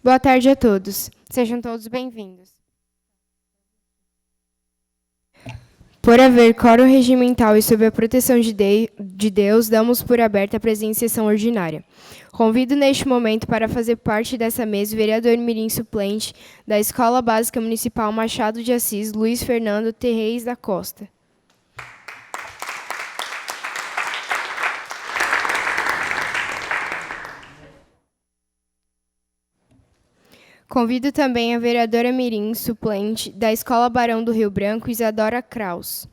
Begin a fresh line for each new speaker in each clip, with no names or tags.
Boa tarde a todos. Sejam todos bem-vindos. Por haver quórum regimental e sob a proteção de Deus, damos por aberta a presente sessão ordinária. Convido neste momento para fazer parte dessa mesa o vereador mirim suplente da Escola Básica Municipal Machado de Assis, Luiz Fernando Terreis da Costa. Convido também a vereadora mirim suplente da Escola Barão do Rio Branco, Isadora Kraus.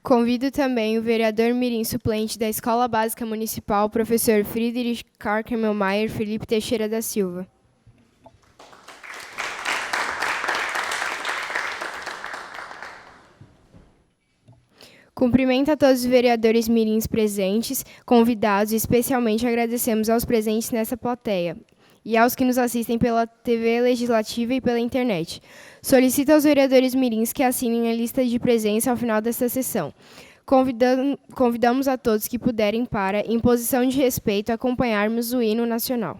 Convido também o vereador mirim suplente da Escola Básica Municipal, professor Friedrich Karkemelmeier Felipe Teixeira da Silva. Cumprimento a todos os vereadores mirins presentes, convidados, e especialmente agradecemos aos presentes nessa plateia e aos que nos assistem pela TV Legislativa e pela internet. Solicito aos vereadores mirins que assinem a lista de presença ao final desta sessão. Convidamos a todos que puderem para, em posição de respeito, acompanharmos o hino nacional.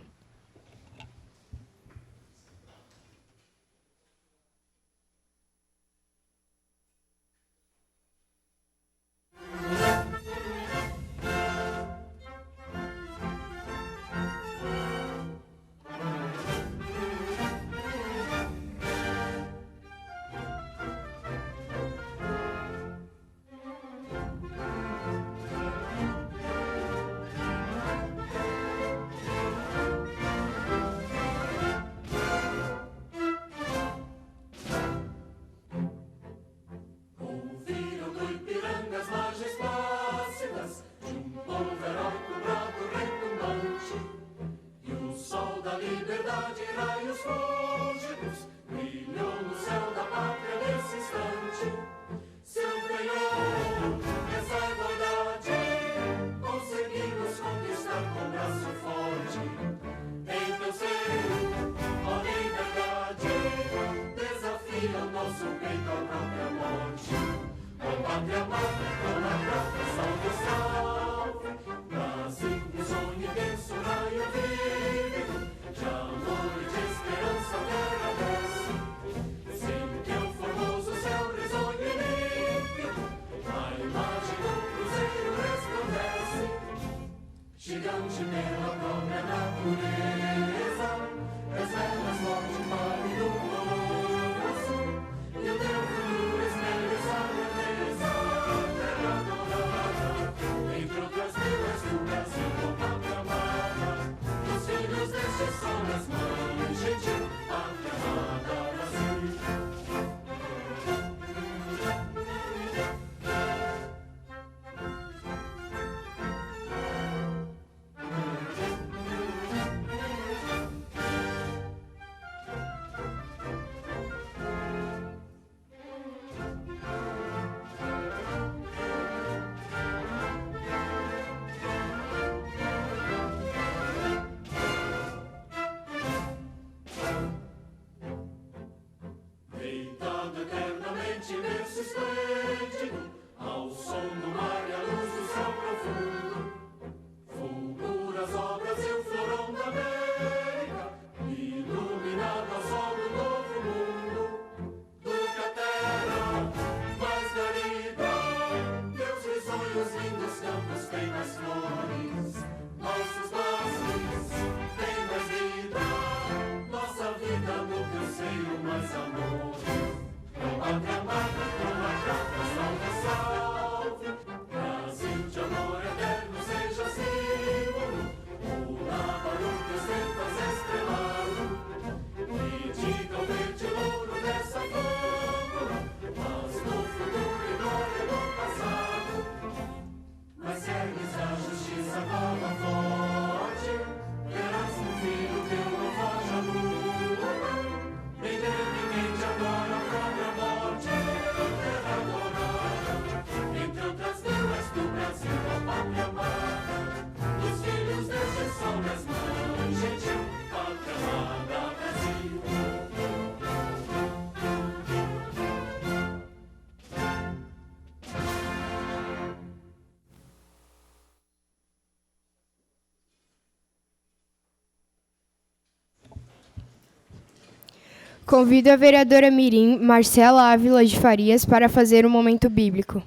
Convido a vereadora mirim Marcela Ávila de Farias para fazer o momento bíblico.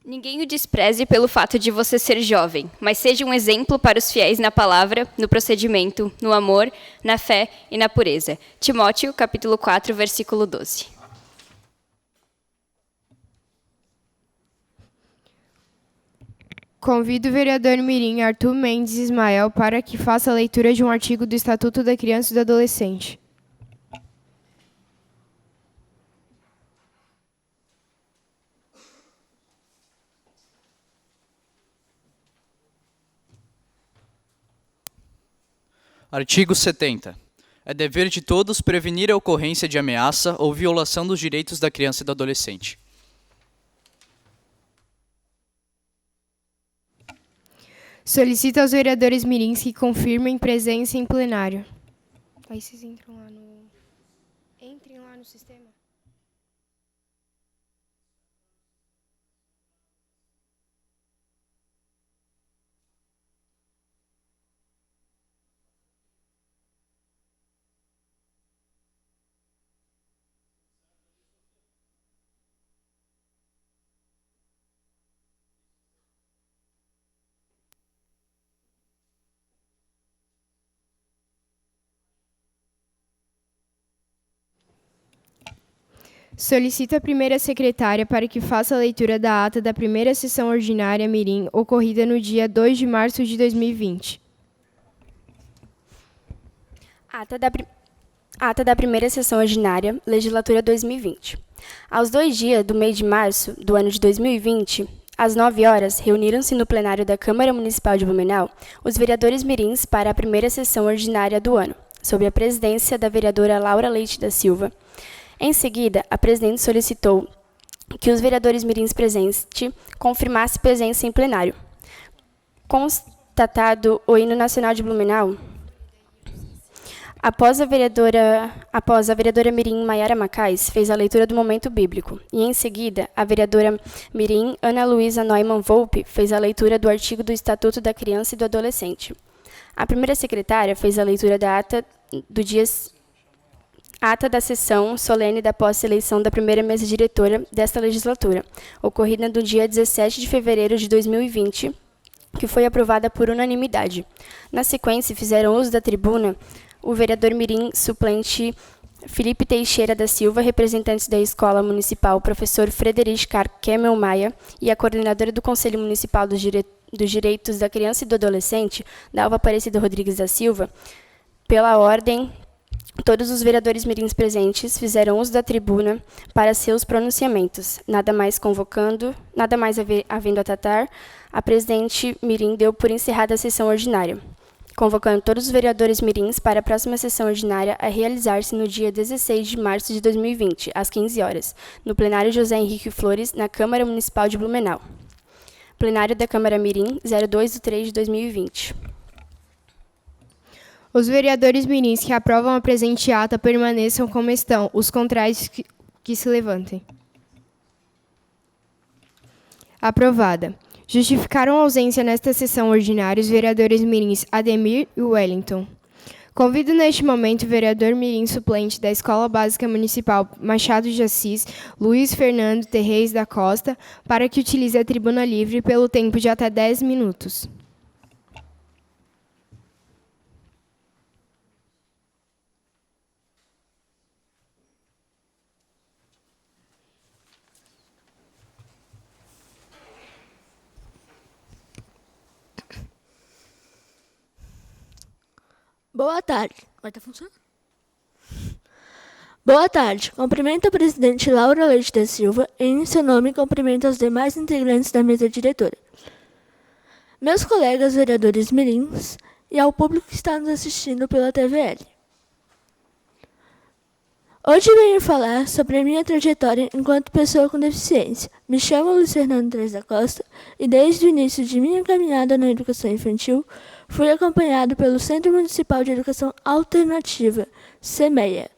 Ninguém o despreze pelo fato de você ser jovem, mas seja um exemplo para os fiéis na palavra, no procedimento, no amor, na fé e na pureza. Timóteo, capítulo 4, versículo 12.
Convido o vereador mirim Arthur Mendes Ismael para que faça a leitura de um artigo do Estatuto da Criança e do Adolescente.
Artigo 70. É dever de todos prevenir a ocorrência de ameaça ou violação dos direitos da criança e do adolescente.
Solicito aos vereadores mirins que confirmem presença em plenário. Aí vocês entram lá no... Entrem lá no sistema. Solicito a primeira secretária para que faça a leitura da ata da primeira sessão ordinária mirim, ocorrida no dia 2 de março de 2020.
Ata da primeira sessão ordinária, legislatura 2020. Aos 2 dias do mês de março do ano de 2020, às 9 horas, reuniram-se no plenário da Câmara Municipal de Blumenau os vereadores mirins para a primeira sessão ordinária do ano, sob a presidência da vereadora Laura Leite da Silva. Em seguida, a presidente solicitou que os vereadores mirins presentes confirmassem presença em plenário. Constatado o hino nacional de Blumenau, após a vereadora mirim Maiara Macais fez a leitura do momento bíblico, e em seguida, a vereadora mirim Ana Luísa Neumann Volpe fez a leitura do artigo do Estatuto da Criança e do Adolescente. A primeira secretária fez a leitura da ata da sessão solene da pós-eleição da primeira mesa diretora desta legislatura, ocorrida no dia 17 de fevereiro de 2020, que foi aprovada por unanimidade. Na sequência, fizeram uso da tribuna o vereador mirim suplente Felipe Teixeira da Silva, representantes da Escola Municipal, professor Frederic Kemel Maia, e a coordenadora do Conselho Municipal dos Direitos da Criança e do Adolescente, Dalva Aparecida Rodrigues da Silva. Pela ordem, todos os vereadores mirins presentes fizeram uso da tribuna para seus pronunciamentos. Nada mais havendo a tratar, a presidente mirim deu por encerrada a sessão ordinária, convocando todos os vereadores mirins para a próxima sessão ordinária a realizar-se no dia 16 de março de 2020, às 15 horas, no plenário José Henrique Flores, na Câmara Municipal de Blumenau. Plenário da Câmara Mirim, 02/3 de 2020.
Os vereadores mirins que aprovam a presente ata permaneçam como estão. Os contrários que se levantem. Aprovada. Justificaram a ausência nesta sessão ordinária os vereadores mirins Ademir e Wellington. Convido neste momento o vereador mirim suplente da Escola Básica Municipal Machado de Assis, Luiz Fernando Terreis da Costa, para que utilize a tribuna livre pelo tempo de até 10 minutos.
Boa tarde. Vai estar funcionando? Boa tarde. Cumprimento a presidente Laura Leite da Silva e, em seu nome, cumprimento os demais integrantes da mesa diretora, meus colegas vereadores mirins e ao público que está nos assistindo pela TVL. Hoje venho falar sobre a minha trajetória enquanto pessoa com deficiência. Me chamo Luiz Fernando Terreis da Costa e, desde o início de minha caminhada na educação infantil, fui acompanhado pelo Centro Municipal de Educação Alternativa, CEMEA.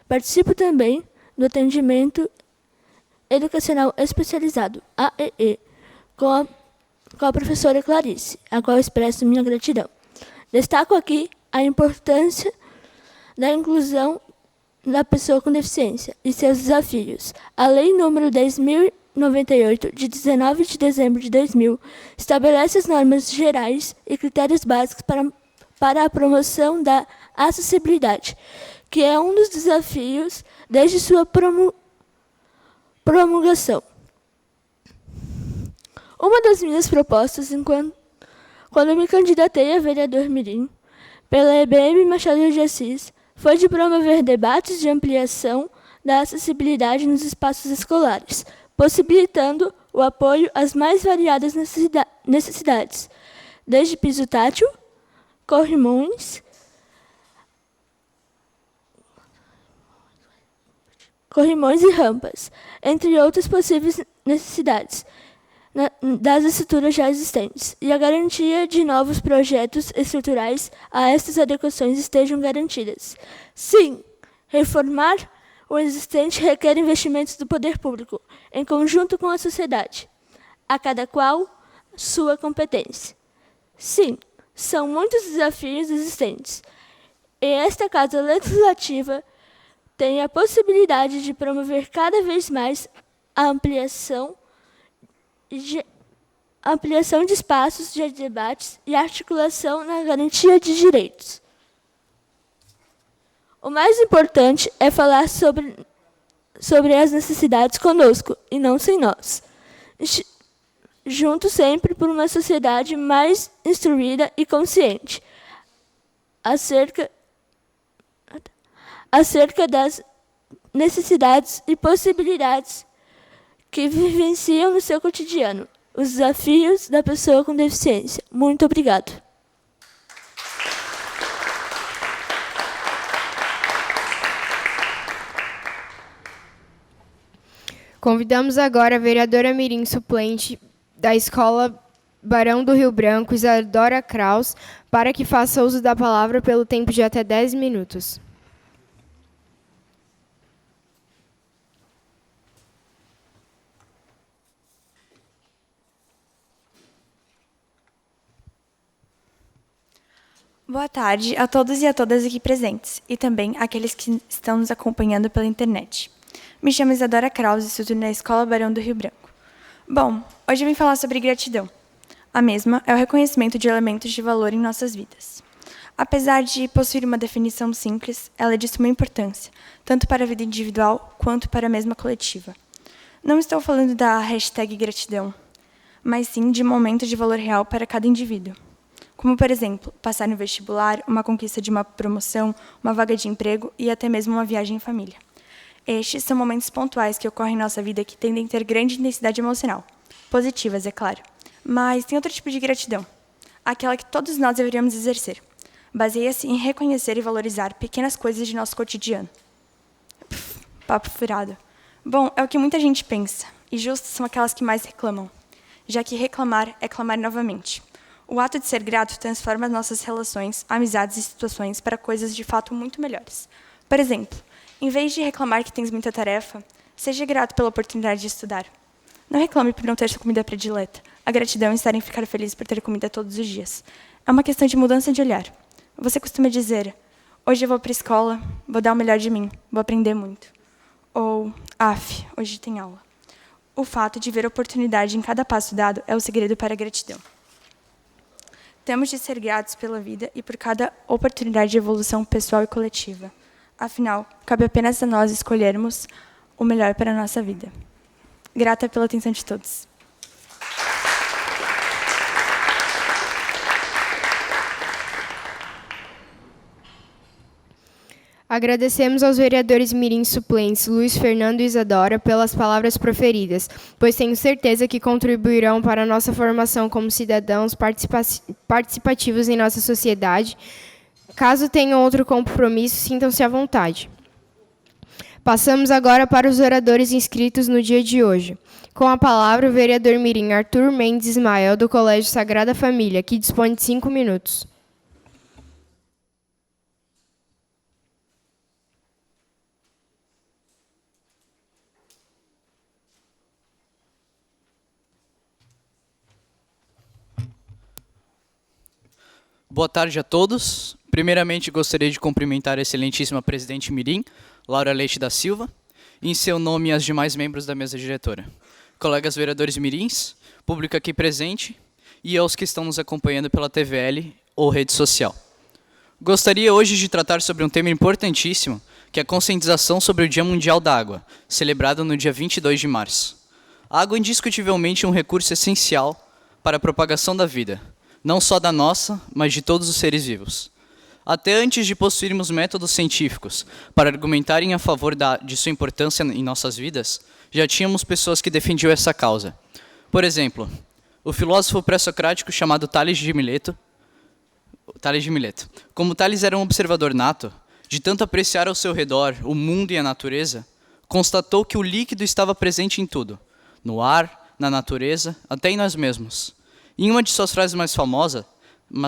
Participo também do atendimento educacional especializado, AEE, com a professora Clarice, a qual expresso minha gratidão. Destaco aqui a importância da inclusão da pessoa com deficiência e seus desafios. A Lei nº 10.098, de 19 de dezembro de 2000, estabelece as normas gerais e critérios básicos para a promoção da acessibilidade, que é um dos desafios desde sua promulgação. Uma das minhas propostas, quando me candidatei a vereador mirim, pela EBM Machado de Assis, foi de promover debates de ampliação da acessibilidade nos espaços escolares, possibilitando o apoio às mais variadas necessidades, desde piso tátil, corrimões e rampas, entre outras possíveis necessidades das estruturas já existentes, e a garantia de novos projetos estruturais a estas adequações estejam garantidas. Sim, reformar o existente requer investimentos do poder público, em conjunto com a sociedade, a cada qual sua competência. Sim, são muitos desafios existentes, e esta Casa Legislativa tem a possibilidade de promover cada vez mais a ampliação de espaços de debates e articulação na garantia de direitos. O mais importante é falar sobre as necessidades conosco e não sem nós. Juntos sempre por uma sociedade mais instruída e consciente acerca das necessidades e possibilidades que vivenciam no seu cotidiano os desafios da pessoa com deficiência. Muito obrigado.
Convidamos agora a vereadora mirim suplente da Escola Barão do Rio Branco, Isadora Kraus, para que faça uso da palavra pelo tempo de até 10 minutos.
Boa tarde a todos e a todas aqui presentes, e também àqueles que estão nos acompanhando pela internet. Me chamo Isadora Kraus e estudo na Escola Barão do Rio Branco. Bom, hoje eu vim falar sobre gratidão. A mesma é o reconhecimento de elementos de valor em nossas vidas. Apesar de possuir uma definição simples, ela é de suma importância, tanto para a vida individual quanto para a mesma coletiva. Não estou falando da hashtag gratidão, mas sim de um momento de valor real para cada indivíduo. Como, por exemplo, passar no vestibular, uma conquista de uma promoção, uma vaga de emprego e até mesmo uma viagem em família. Estes são momentos pontuais que ocorrem em nossa vida que tendem a ter grande intensidade emocional. Positivas, é claro. Mas tem outro tipo de gratidão. Aquela que todos nós deveríamos exercer. Baseia-se em reconhecer e valorizar pequenas coisas de nosso cotidiano. Papo furado. Bom, é o que muita gente pensa. E justas são aquelas que mais reclamam. Já que reclamar é clamar novamente. O ato de ser grato transforma nossas relações, amizades e situações para coisas de fato muito melhores. Por exemplo, em vez de reclamar que tens muita tarefa, seja grato pela oportunidade de estudar. Não reclame por não ter sua comida predileta. A gratidão está em ficar feliz por ter comida todos os dias. É uma questão de mudança de olhar. Você costuma dizer, hoje eu vou para a escola, vou dar o melhor de mim, vou aprender muito. Ou, hoje tem aula. O fato de ver oportunidade em cada passo dado é o segredo para a gratidão. Temos de ser gratos pela vida e por cada oportunidade de evolução pessoal e coletiva. Afinal, cabe apenas a nós escolhermos o melhor para a nossa vida. Grata pela atenção de todos.
Agradecemos aos vereadores mirins suplentes Luiz Fernando e Isadora pelas palavras proferidas, pois tenho certeza que contribuirão para a nossa formação como cidadãos participativos em nossa sociedade. Caso tenham outro compromisso, sintam-se à vontade. Passamos agora para os oradores inscritos no dia de hoje. Com a palavra, o vereador mirim Arthur Mendes Ismael, do Colégio Sagrada Família, que dispõe de 5 minutos.
Boa tarde a todos. Primeiramente, gostaria de cumprimentar a excelentíssima presidente Mirim, Laura Leite da Silva, e em seu nome e as demais membros da mesa diretora, colegas vereadores mirins, público aqui presente e aos que estão nos acompanhando pela TVL ou rede social. Gostaria hoje de tratar sobre um tema importantíssimo, que é a conscientização sobre o Dia Mundial da Água, celebrado no dia 22 de março. A água é indiscutivelmente um recurso essencial para a propagação da vida, não só da nossa, mas de todos os seres vivos. Até antes de possuirmos métodos científicos para argumentarem a favor de sua importância em nossas vidas, já tínhamos pessoas que defendiam essa causa. Por exemplo, o filósofo pré-socrático chamado Tales de Mileto. Como Tales era um observador nato, de tanto apreciar ao seu redor o mundo e a natureza, constatou que o líquido estava presente em tudo, no ar, na natureza, até em nós mesmos. Em uma de suas frases mais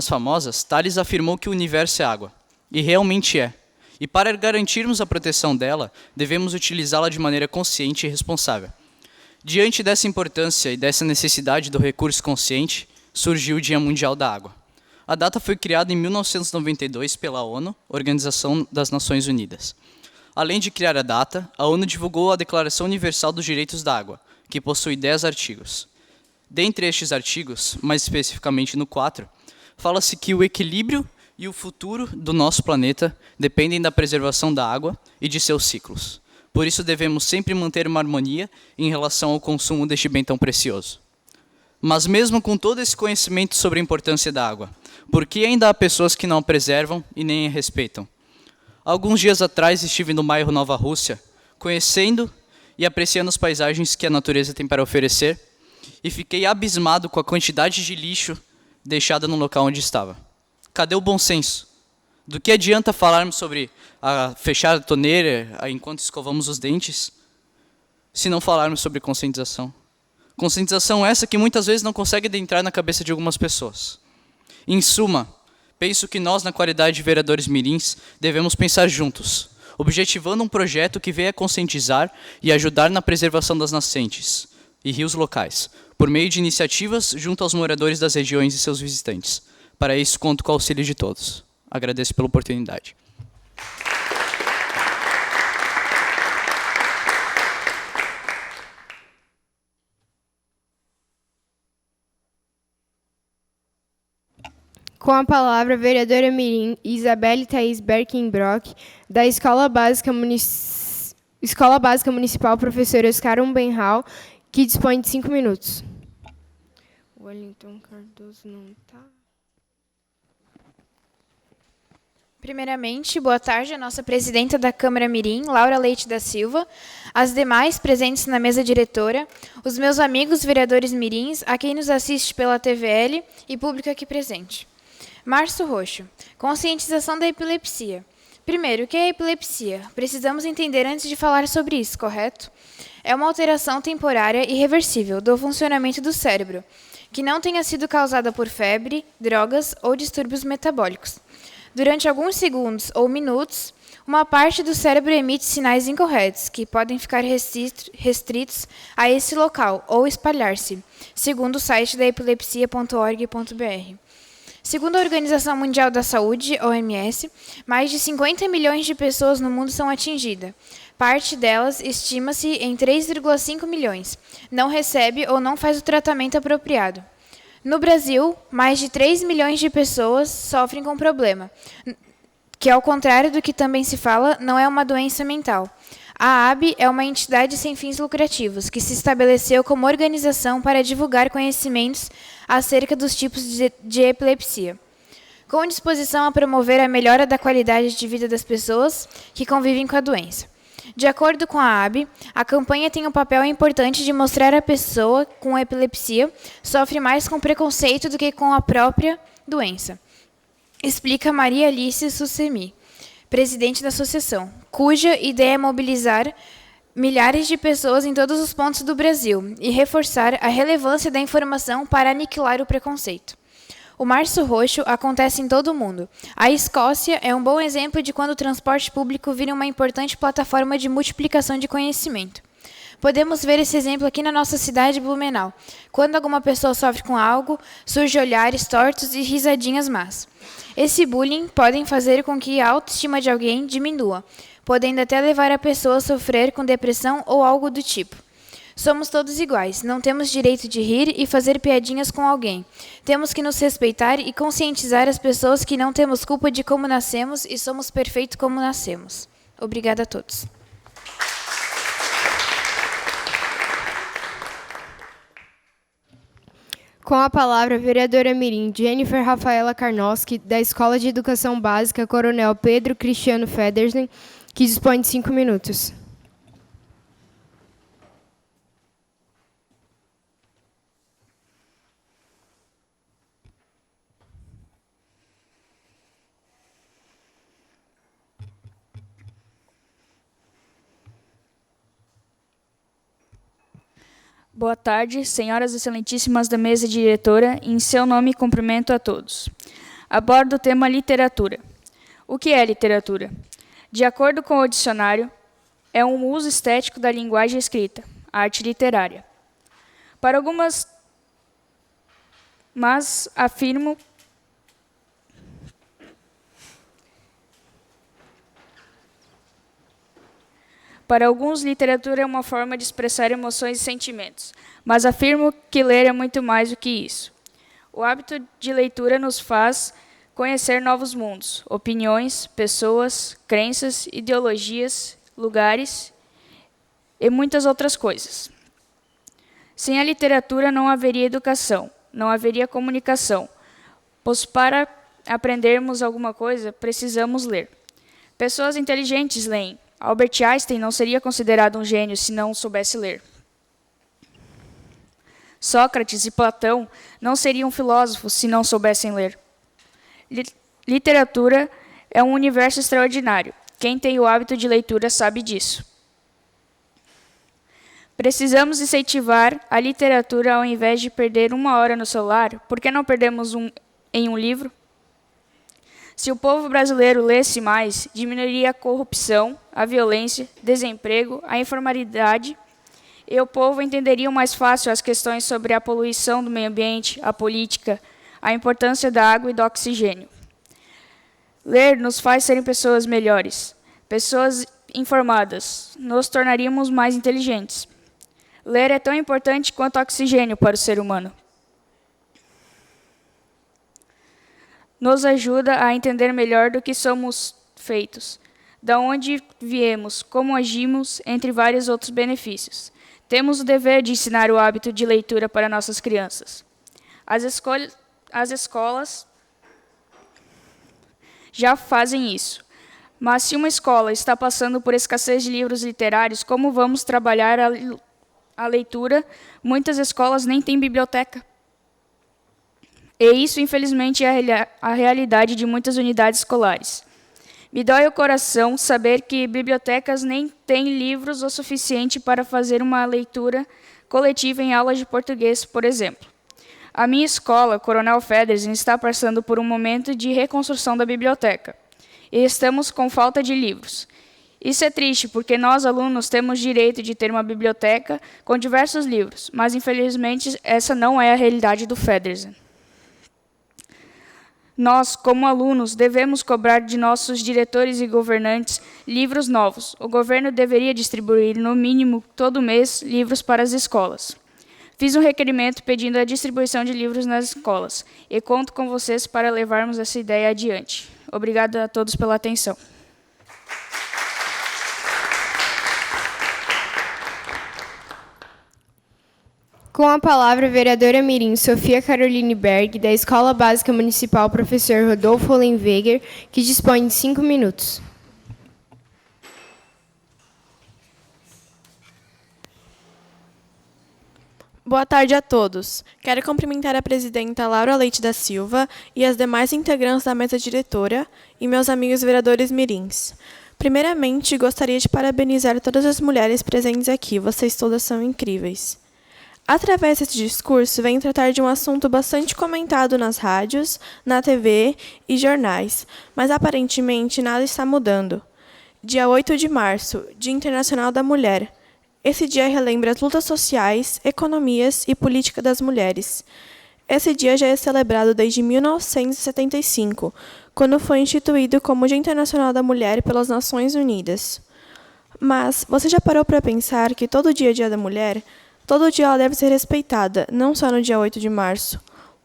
famosas, Tales afirmou que o universo é água, e realmente é. E para garantirmos a proteção dela, devemos utilizá-la de maneira consciente e responsável. Diante dessa importância e dessa necessidade do recurso consciente, surgiu o Dia Mundial da Água. A data foi criada em 1992 pela ONU, Organização das Nações Unidas. Além de criar a data, a ONU divulgou a Declaração Universal dos Direitos da Água, que possui 10 artigos. Dentre estes artigos, mais especificamente no 4, fala-se que o equilíbrio e o futuro do nosso planeta dependem da preservação da água e de seus ciclos. Por isso devemos sempre manter uma harmonia em relação ao consumo deste bem tão precioso. Mas mesmo com todo esse conhecimento sobre a importância da água, por que ainda há pessoas que não a preservam e nem a respeitam? Alguns dias atrás estive no bairro Nova Rússia, conhecendo e apreciando as paisagens que a natureza tem para oferecer, e fiquei abismado com a quantidade de lixo deixada no local onde estava. Cadê o bom senso? Do que adianta falarmos sobre fechar a torneira enquanto escovamos os dentes, se não falarmos sobre conscientização? Conscientização essa que muitas vezes não consegue adentrar na cabeça de algumas pessoas. Em suma, penso que nós, na qualidade de vereadores mirins, devemos pensar juntos, objetivando um projeto que venha conscientizar e ajudar na preservação das nascentes e rios locais, por meio de iniciativas junto aos moradores das regiões e seus visitantes. Para isso, conto com o auxílio de todos. Agradeço pela oportunidade.
Com a palavra, a vereadora mirim Isabelle Thaís Berkenbrock, da Escola Básica Municipal Professor Oscar Umbenhal, que dispõe de 5 minutos. O Wellington Cardoso não está.
Primeiramente, boa tarde à nossa presidenta da Câmara Mirim, Laura Leite da Silva, as demais presentes na mesa diretora, os meus amigos vereadores mirins, a quem nos assiste pela TVL e público aqui presente. Março Roxo. Conscientização da epilepsia. Primeiro, o que é epilepsia? Precisamos entender antes de falar sobre isso, correto? É uma alteração temporária e irreversível do funcionamento do cérebro, que não tenha sido causada por febre, drogas ou distúrbios metabólicos. Durante alguns segundos ou minutos, uma parte do cérebro emite sinais incorretos, que podem ficar restritos a esse local ou espalhar-se, segundo o site da epilepsia.org.br. Segundo a Organização Mundial da Saúde, OMS, mais de 50 milhões de pessoas no mundo são atingidas. Parte delas, estima-se em 3,5 milhões, não recebe ou não faz o tratamento apropriado. No Brasil, mais de 3 milhões de pessoas sofrem com o problema, que, ao contrário do que também se fala, não é uma doença mental. A AB é uma entidade sem fins lucrativos, que se estabeleceu como organização para divulgar conhecimentos acerca dos tipos de epilepsia, com disposição a promover a melhora da qualidade de vida das pessoas que convivem com a doença. De acordo com a AB, a campanha tem um papel importante de mostrar a pessoa com epilepsia sofre mais com preconceito do que com a própria doença, explica Maria Alice Sussemi, presidente da associação, cuja ideia é mobilizar milhares de pessoas em todos os pontos do Brasil e reforçar a relevância da informação para aniquilar o preconceito. O Março Roxo acontece em todo o mundo. A Escócia é um bom exemplo de quando o transporte público vira uma importante plataforma de multiplicação de conhecimento. Podemos ver esse exemplo aqui na nossa cidade de Blumenau. Quando alguma pessoa sofre com algo, surgem olhares tortos e risadinhas más. Esse bullying pode fazer com que a autoestima de alguém diminua, podendo até levar a pessoa a sofrer com depressão ou algo do tipo. Somos todos iguais, não temos direito de rir e fazer piadinhas com alguém. Temos que nos respeitar e conscientizar as pessoas que não temos culpa de como nascemos e somos perfeitos como nascemos. Obrigada a todos.
Com a palavra, a vereadora mirim Jennifer Rafaela Karnowski, da Escola de Educação Básica Coronel Pedro Cristiano Federsen, que dispõe de 5 minutos.
Boa tarde, senhoras excelentíssimas da mesa diretora, em seu nome cumprimento a todos. Abordo o tema literatura. O que é literatura? De acordo com o dicionário, é um uso estético da linguagem escrita, arte literária. Para algumas, mas afirmo Para alguns, literatura é uma forma de expressar emoções e sentimentos, mas afirmo que ler é muito mais do que isso. O hábito de leitura nos faz conhecer novos mundos, opiniões, pessoas, crenças, ideologias, lugares e muitas outras coisas. Sem a literatura não haveria educação, não haveria comunicação, pois para aprendermos alguma coisa, precisamos ler. Pessoas inteligentes leem. Albert Einstein não seria considerado um gênio se não soubesse ler. Sócrates e Platão não seriam filósofos se não soubessem ler. Literatura é um universo extraordinário. Quem tem o hábito de leitura sabe disso. Precisamos incentivar a literatura ao invés de perder 1 hora no celular. Por que não perdemos em um livro? Se o povo brasileiro lesse mais, diminuiria a corrupção, a violência, desemprego, a informalidade, e o povo entenderia mais fácil as questões sobre a poluição do meio ambiente, a política, a importância da água e do oxigênio. Ler nos faz serem pessoas melhores, pessoas informadas, nos tornaríamos mais inteligentes. Ler é tão importante quanto o oxigênio para o ser humano. Nos ajuda a entender melhor do que somos feitos, de onde viemos, como agimos, entre vários outros benefícios. Temos o dever de ensinar o hábito de leitura para nossas crianças. As escolas já fazem isso. Mas se uma escola está passando por escassez de livros literários, como vamos trabalhar a leitura? Muitas escolas nem têm biblioteca. E isso, infelizmente, é a realidade de muitas unidades escolares. Me dói o coração saber que bibliotecas nem têm livros o suficiente para fazer uma leitura coletiva em aulas de português, por exemplo. A minha escola, Coronel Federsen, está passando por um momento de reconstrução da biblioteca. E estamos com falta de livros. Isso é triste, porque nós, alunos, temos direito de ter uma biblioteca com diversos livros, mas, infelizmente, essa não é a realidade do Federsen. Nós, como alunos, devemos cobrar de nossos diretores e governantes livros novos. O governo deveria distribuir, no mínimo, todo mês, livros para as escolas. Fiz um requerimento pedindo a distribuição de livros nas escolas e conto com vocês para levarmos essa ideia adiante. Obrigada a todos pela atenção.
Com a palavra, a vereadora mirim Sofia Caroline Berg, da Escola Básica Municipal Professor Rodolfo Hollenweger, que dispõe de 5 minutos.
Boa tarde a todos. Quero cumprimentar a presidenta Laura Leite da Silva e as demais integrantes da mesa diretora e meus amigos vereadores mirins. Primeiramente, gostaria de parabenizar todas as mulheres presentes aqui. Vocês todas são incríveis. Através desse discurso, venho tratar de um assunto bastante comentado nas rádios, na TV e jornais, mas aparentemente nada está mudando. Dia 8 de março, Dia Internacional da Mulher. Esse dia relembra as lutas sociais, economias e política das mulheres. Esse dia já é celebrado desde 1975, quando foi instituído como Dia Internacional da Mulher pelas Nações Unidas. Mas você já parou para pensar que todo dia é Dia da Mulher? Todo dia ela deve ser respeitada, não só no dia 8 de março.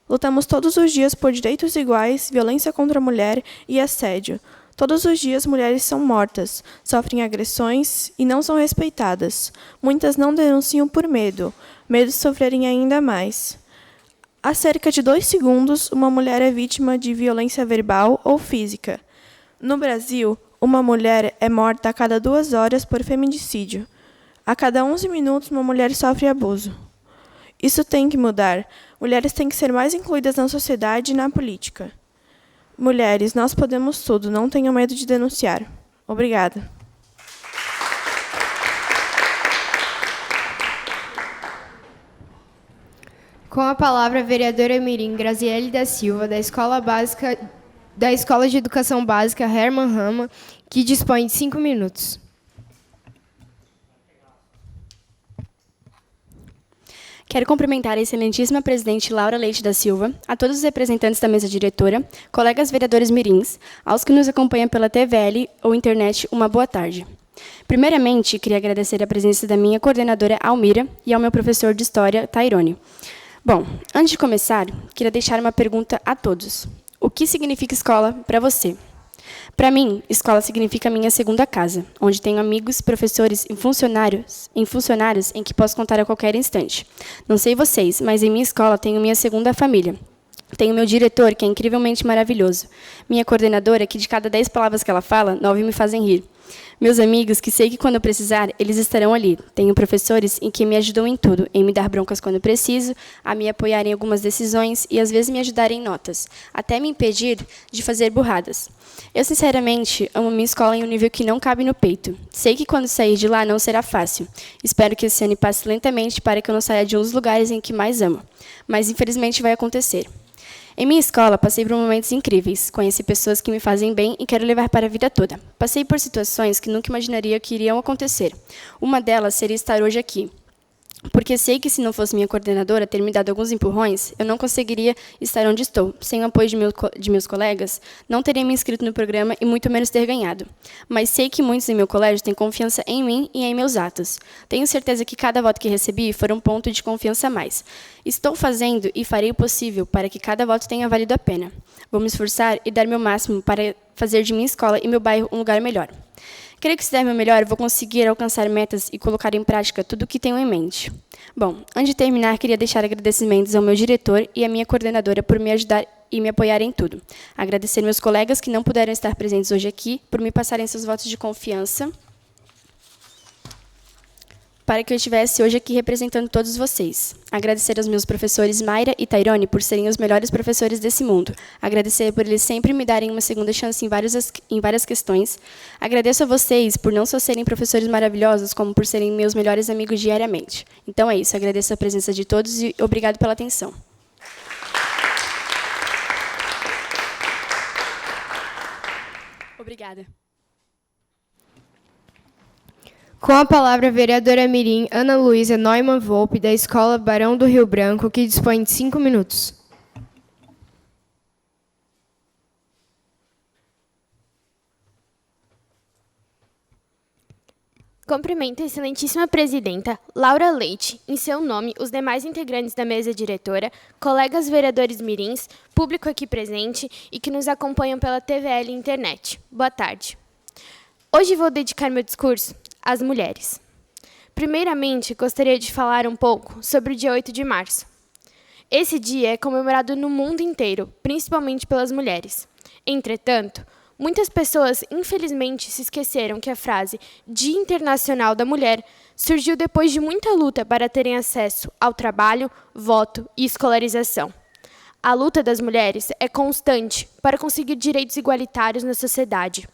Lutamos todos os dias por direitos iguais, violência contra a mulher e assédio. Todos os dias mulheres são mortas, sofrem agressões e não são respeitadas. Muitas não denunciam por medo de sofrerem ainda mais. Há cerca de 2 segundos, uma mulher é vítima de violência verbal ou física. No Brasil, uma mulher é morta a cada 2 horas por feminicídio. A cada 11 minutos, uma mulher sofre abuso. Isso tem que mudar. Mulheres têm que ser mais incluídas na sociedade e na política. Mulheres, nós podemos tudo. Não tenham medo de denunciar. Obrigada.
Com a palavra, a vereadora mirim Graziele da Silva, da Escola de Educação Básica Herman Rama, que dispõe de 5 minutos.
Quero cumprimentar a excelentíssima presidente Laura Leite da Silva, a todos os representantes da mesa diretora, colegas vereadores mirins, aos que nos acompanham pela TVL ou internet, uma boa tarde. Primeiramente, queria agradecer a presença da minha coordenadora Almira e ao meu professor de História, Tairone. Bom, antes de começar, queria deixar uma pergunta a todos. O que significa escola para você? Para mim, escola significa minha segunda casa, onde tenho amigos, professores e funcionários em que posso contar a qualquer instante. Não sei vocês, mas em minha escola tenho minha segunda família. Tenho meu diretor, que é incrivelmente maravilhoso. Minha coordenadora, que de cada 10 palavras que ela fala, 9 me fazem rir. Meus amigos, que sei que quando eu precisar, eles estarão ali. Tenho professores em que me ajudam em tudo, em me dar broncas quando preciso, a me apoiar em algumas decisões e às vezes me ajudar em notas, até me impedir de fazer burradas. Eu, sinceramente, amo minha escola em um nível que não cabe no peito. Sei que quando sair de lá não será fácil. Espero que esse ano passe lentamente para que eu não saia de um dos lugares em que mais amo. Mas, infelizmente, vai acontecer. Em minha escola, passei por momentos incríveis. Conheci pessoas que me fazem bem e quero levar para a vida toda. Passei por situações que nunca imaginaria que iriam acontecer. Uma delas seria estar hoje aqui. Porque sei que se não fosse minha coordenadora ter me dado alguns empurrões, eu não conseguiria estar onde estou. Sem o apoio de meus colegas, não teria me inscrito no programa e muito menos ter ganhado. Mas sei que muitos em meu colégio têm confiança em mim e em meus atos. Tenho certeza que cada voto que recebi foi um ponto de confiança a mais. Estou fazendo e farei o possível para que cada voto tenha valido a pena. Vou me esforçar e dar meu máximo para fazer de minha escola e meu bairro um lugar melhor. Creio que se der meu melhor, vou conseguir alcançar metas e colocar em prática tudo o que tenho em mente. Bom, antes de terminar, queria deixar agradecimentos ao meu diretor e à minha coordenadora por me ajudar e me apoiar em tudo. Agradecer meus colegas que não puderam estar presentes hoje aqui, por me passarem seus votos de confiança, para que eu estivesse hoje aqui representando todos vocês. Agradecer aos meus professores Mayra e Tairone por serem os melhores professores desse mundo. Agradecer por eles sempre me darem uma segunda chance em várias questões. Agradeço a vocês por não só serem professores maravilhosos, como por serem meus melhores amigos diariamente. Então é isso, agradeço a presença de todos e obrigado pela atenção. Obrigada.
Com a palavra, a vereadora mirim Ana Luísa Neumann Volpe, da Escola Barão do Rio Branco, que dispõe de 5 minutos.
Cumprimento a excelentíssima presidenta Laura Leite, em seu nome, os demais integrantes da mesa diretora, colegas vereadores mirins, público aqui presente e que nos acompanham pela TVL e internet. Boa tarde. Hoje vou dedicar meu discurso às mulheres. Primeiramente, gostaria de falar um pouco sobre o dia 8 de março. Esse dia é comemorado no mundo inteiro, principalmente pelas mulheres. Entretanto, muitas pessoas, infelizmente, se esqueceram que a frase Dia Internacional da Mulher surgiu depois de muita luta para terem acesso ao trabalho, voto e escolarização. A luta das mulheres é constante para conseguir direitos igualitários na sociedade.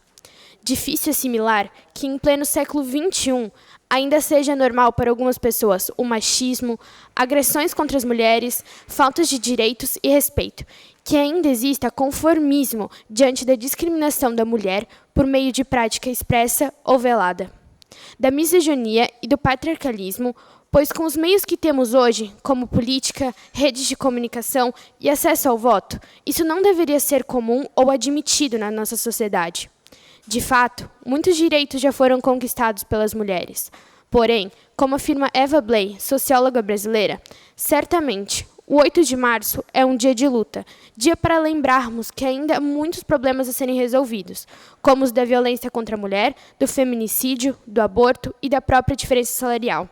Difícil assimilar que, em pleno século XXI, ainda seja normal para algumas pessoas o machismo, agressões contra as mulheres, faltas de direitos e respeito, que ainda exista conformismo diante da discriminação da mulher por meio de prática expressa ou velada. da misoginia e do patriarcalismo, pois com os meios que temos hoje, como política, redes de comunicação e acesso ao voto, isso não deveria ser comum ou admitido na nossa sociedade. De fato, muitos direitos já foram conquistados pelas mulheres. Porém, como afirma Eva Bley, socióloga brasileira, certamente o 8 de março é um dia de luta, dia para lembrarmos que ainda há muitos problemas a serem resolvidos, como os da violência contra a mulher, do feminicídio, do aborto e da própria diferença salarial.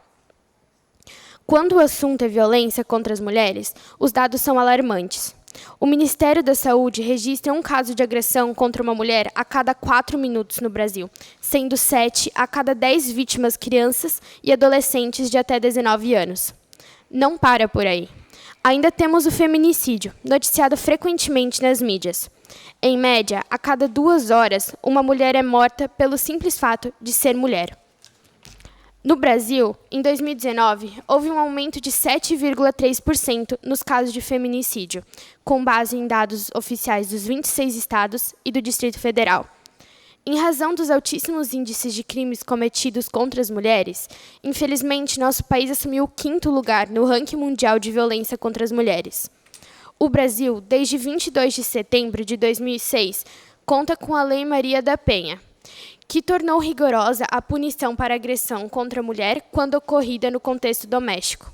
Quando o assunto é violência contra as mulheres, os dados são alarmantes. O Ministério da Saúde registra um caso de agressão contra uma mulher a cada 4 minutos no Brasil, sendo 7 a cada 10 vítimas crianças e adolescentes de até 19 anos. Não para por aí. Ainda temos o feminicídio, noticiado frequentemente nas mídias. Em média, a cada 2 horas, uma mulher é morta pelo simples fato de ser mulher. No Brasil, em 2019, houve um aumento de 7,3% nos casos de feminicídio, com base em dados oficiais dos 26 estados e do Distrito Federal. Em razão dos altíssimos índices de crimes cometidos contra as mulheres, infelizmente, nosso país assumiu o 5º lugar no ranking mundial de violência contra as mulheres. O Brasil, desde 22 de setembro de 2006, conta com a Lei Maria da Penha, que tornou rigorosa a punição para agressão contra a mulher quando ocorrida no contexto doméstico.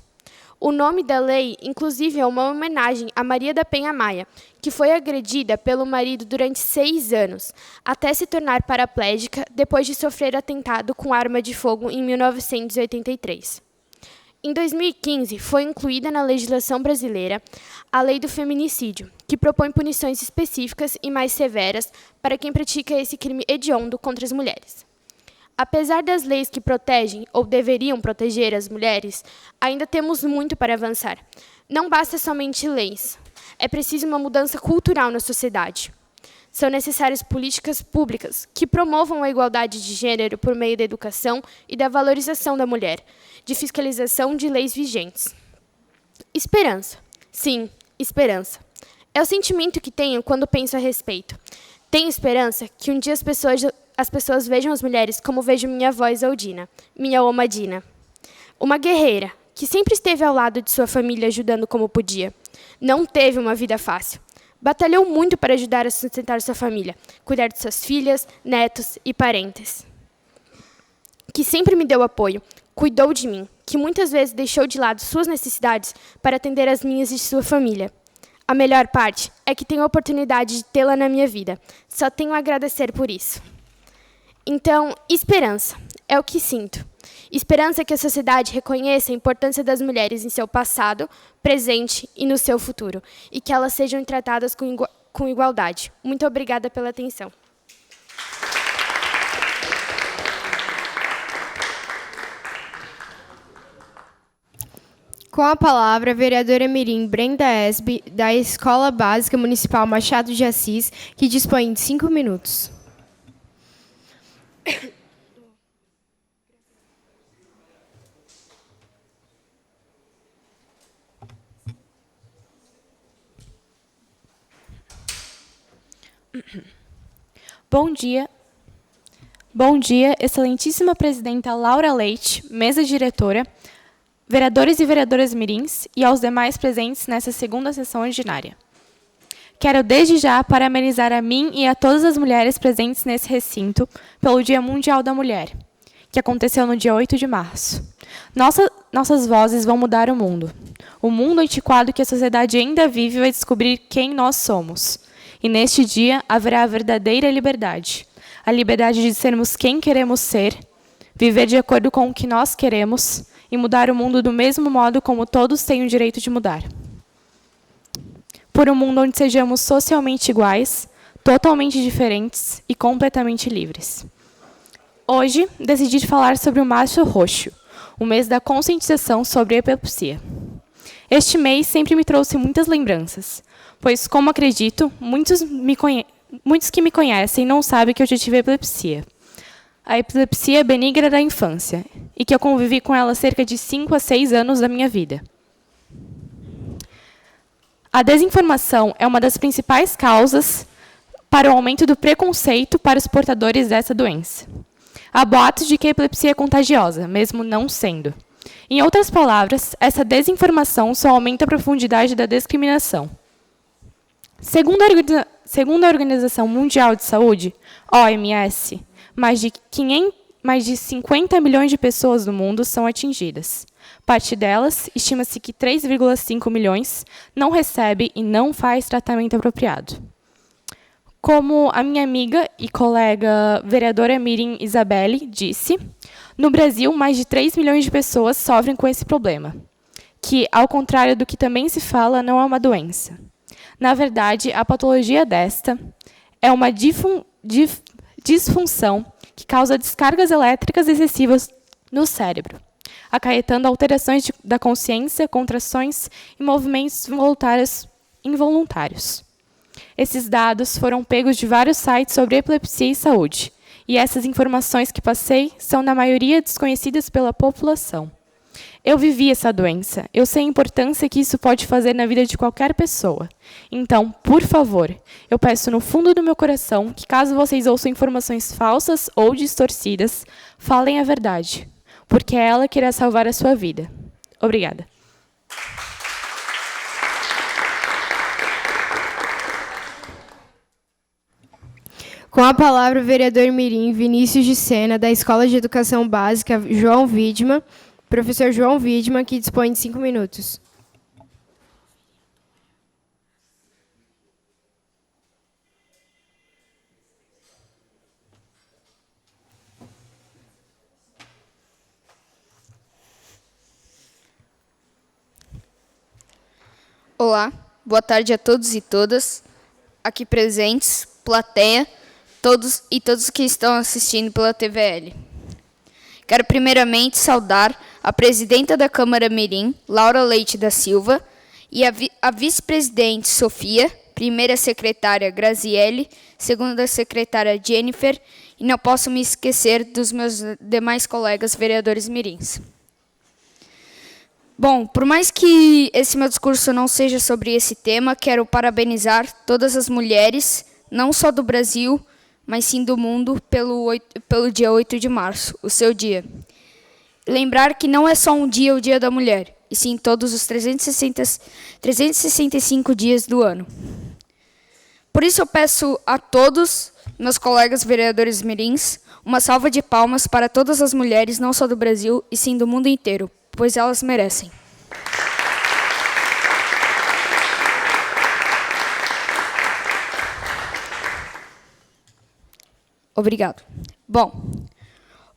O nome da lei, inclusive, é uma homenagem a Maria da Penha Maia, que foi agredida pelo marido durante 6 anos, até se tornar paraplégica depois de sofrer atentado com arma de fogo em 1983. Em 2015, foi incluída na legislação brasileira a Lei do Feminicídio, que propõe punições específicas e mais severas para quem pratica esse crime hediondo contra as mulheres. Apesar das leis que protegem ou deveriam proteger as mulheres, ainda temos muito para avançar. Não basta somente leis. É preciso uma mudança cultural na sociedade. São necessárias políticas públicas que promovam a igualdade de gênero por meio da educação e da valorização da mulher, de fiscalização de leis vigentes. Esperança. Sim, esperança. É o sentimento que tenho quando penso a respeito. Tenho esperança que um dia as pessoas vejam as mulheres como vejo minha avó Isaudina, minha oma Dina. Uma guerreira, que sempre esteve ao lado de sua família ajudando como podia. Não teve uma vida fácil. Batalhou muito para ajudar a sustentar sua família, cuidar de suas filhas, netos e parentes. Que sempre me deu apoio, cuidou de mim, que muitas vezes deixou de lado suas necessidades para atender as minhas e de sua família. A melhor parte é que tenho a oportunidade de tê-la na minha vida. Só tenho a agradecer por isso. Então, esperança é o que sinto. Esperança que a sociedade reconheça a importância das mulheres em seu passado, presente e no seu futuro, e que elas sejam tratadas com igualdade. Muito obrigada pela atenção.
Com a palavra, a vereadora mirim Brenda Esbe, da Escola Básica Municipal Machado de Assis, que dispõe de 5 minutos.
Bom dia, excelentíssima presidenta Laura Leite, mesa diretora, vereadores e vereadoras mirins e aos demais presentes nessa segunda sessão ordinária. Quero desde já parabenizar a mim e a todas as mulheres presentes nesse recinto pelo Dia Mundial da Mulher, que aconteceu no dia 8 de março. Nossas vozes vão mudar o mundo. O mundo antiquado que a sociedade ainda vive vai descobrir quem nós somos. E neste dia haverá a verdadeira liberdade. A liberdade de sermos quem queremos ser, viver de acordo com o que nós queremos e mudar o mundo do mesmo modo como todos têm o direito de mudar. Por um mundo onde sejamos socialmente iguais, totalmente diferentes e completamente livres. Hoje, decidi falar sobre o Março Roxo, o mês da conscientização sobre a epilepsia. Este mês sempre me trouxe muitas lembranças, pois, como acredito, muitos que me conhecem não sabem que eu já tive epilepsia. A epilepsia benigna da infância, e que eu convivi com ela cerca de 5 a 6 anos da minha vida. A desinformação é uma das principais causas para o aumento do preconceito para os portadores dessa doença. Há boatos de que a epilepsia é contagiosa, mesmo não sendo. Em outras palavras, essa desinformação só aumenta a profundidade da discriminação. Segundo a Organização Mundial de Saúde, OMS, mais de 50 milhões de pessoas no mundo são atingidas. Parte delas, estima-se que 3,5 milhões, não recebe e não faz tratamento apropriado. Como a minha amiga e colega vereadora Mirim Isabelle disse, no Brasil, mais de 3 milhões de pessoas sofrem com esse problema, que, ao contrário do que também se fala, não é uma doença. Na verdade, a patologia desta é uma disfunção que causa descargas elétricas excessivas no cérebro, acarretando alterações da consciência, contrações e movimentos involuntários. Esses dados foram pegos de vários sites sobre epilepsia e saúde, e essas informações que passei são, na maioria, desconhecidas pela população. Eu vivi essa doença, eu sei a importância que isso pode fazer na vida de qualquer pessoa. Então, por favor, eu peço no fundo do meu coração que, caso vocês ouçam informações falsas ou distorcidas, falem a verdade, porque é ela que irá salvar a sua vida. Obrigada.
Com a palavra, o vereador Mirim Vinícius de Sena, da Escola de Educação Básica João Widman, professor João Widman, que dispõe de 5 minutos.
Olá, boa tarde a todos e todas, aqui presentes, plateia, todos que estão assistindo pela TVL. Quero primeiramente saudar a presidenta da Câmara Mirim, Laura Leite da Silva, e a vice-presidente Sofia, primeira secretária Graziele, segunda secretária Jennifer, e não posso me esquecer dos meus demais colegas vereadores mirins. Bom, por mais que esse meu discurso não seja sobre esse tema, quero parabenizar todas as mulheres, não só do Brasil, mas sim do mundo, pelo dia 8 de março, o seu dia. Lembrar que não é só um dia, o Dia da Mulher, e sim todos os 365 dias do ano. Por isso eu peço a todos, meus colegas vereadores mirins, uma salva de palmas para todas as mulheres, não só do Brasil, e sim do mundo inteiro, pois elas merecem. Obrigado. Bom,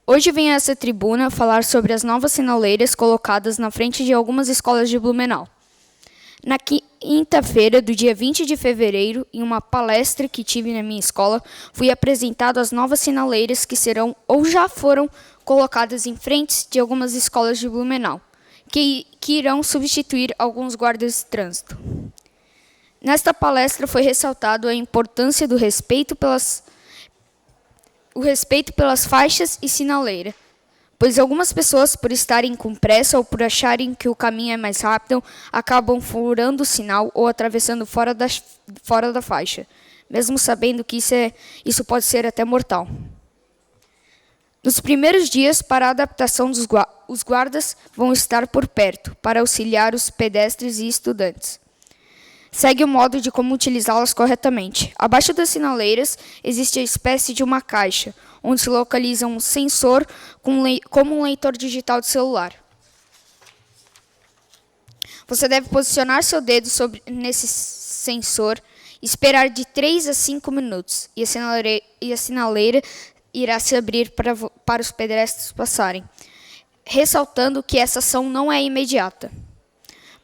hoje venho a essa tribuna falar sobre as novas sinaleiras colocadas na frente de algumas escolas de Blumenau. Na quinta-feira, do dia 20 de fevereiro, em uma palestra que tive na minha escola, fui apresentado as novas sinaleiras que serão ou já foram colocadas em frente de algumas escolas de Blumenau, que irão substituir alguns guardas de trânsito. Nesta palestra foi ressaltado a importância do respeito pelas faixas e sinaleira, pois algumas pessoas, por estarem com pressa ou por acharem que o caminho é mais rápido, acabam furando o sinal ou atravessando fora da faixa, mesmo sabendo que isso pode ser até mortal. Nos primeiros dias, para a adaptação os guardas vão estar por perto, para auxiliar os pedestres e estudantes. Segue o modo de como utilizá-las corretamente. Abaixo das sinaleiras existe a espécie de uma caixa, onde se localiza um sensor como um leitor digital de celular. Você deve posicionar seu dedo nesse sensor, esperar de 3 a 5 minutos, e a sinaleira irá se abrir para os pedestres passarem, ressaltando que essa ação não é imediata.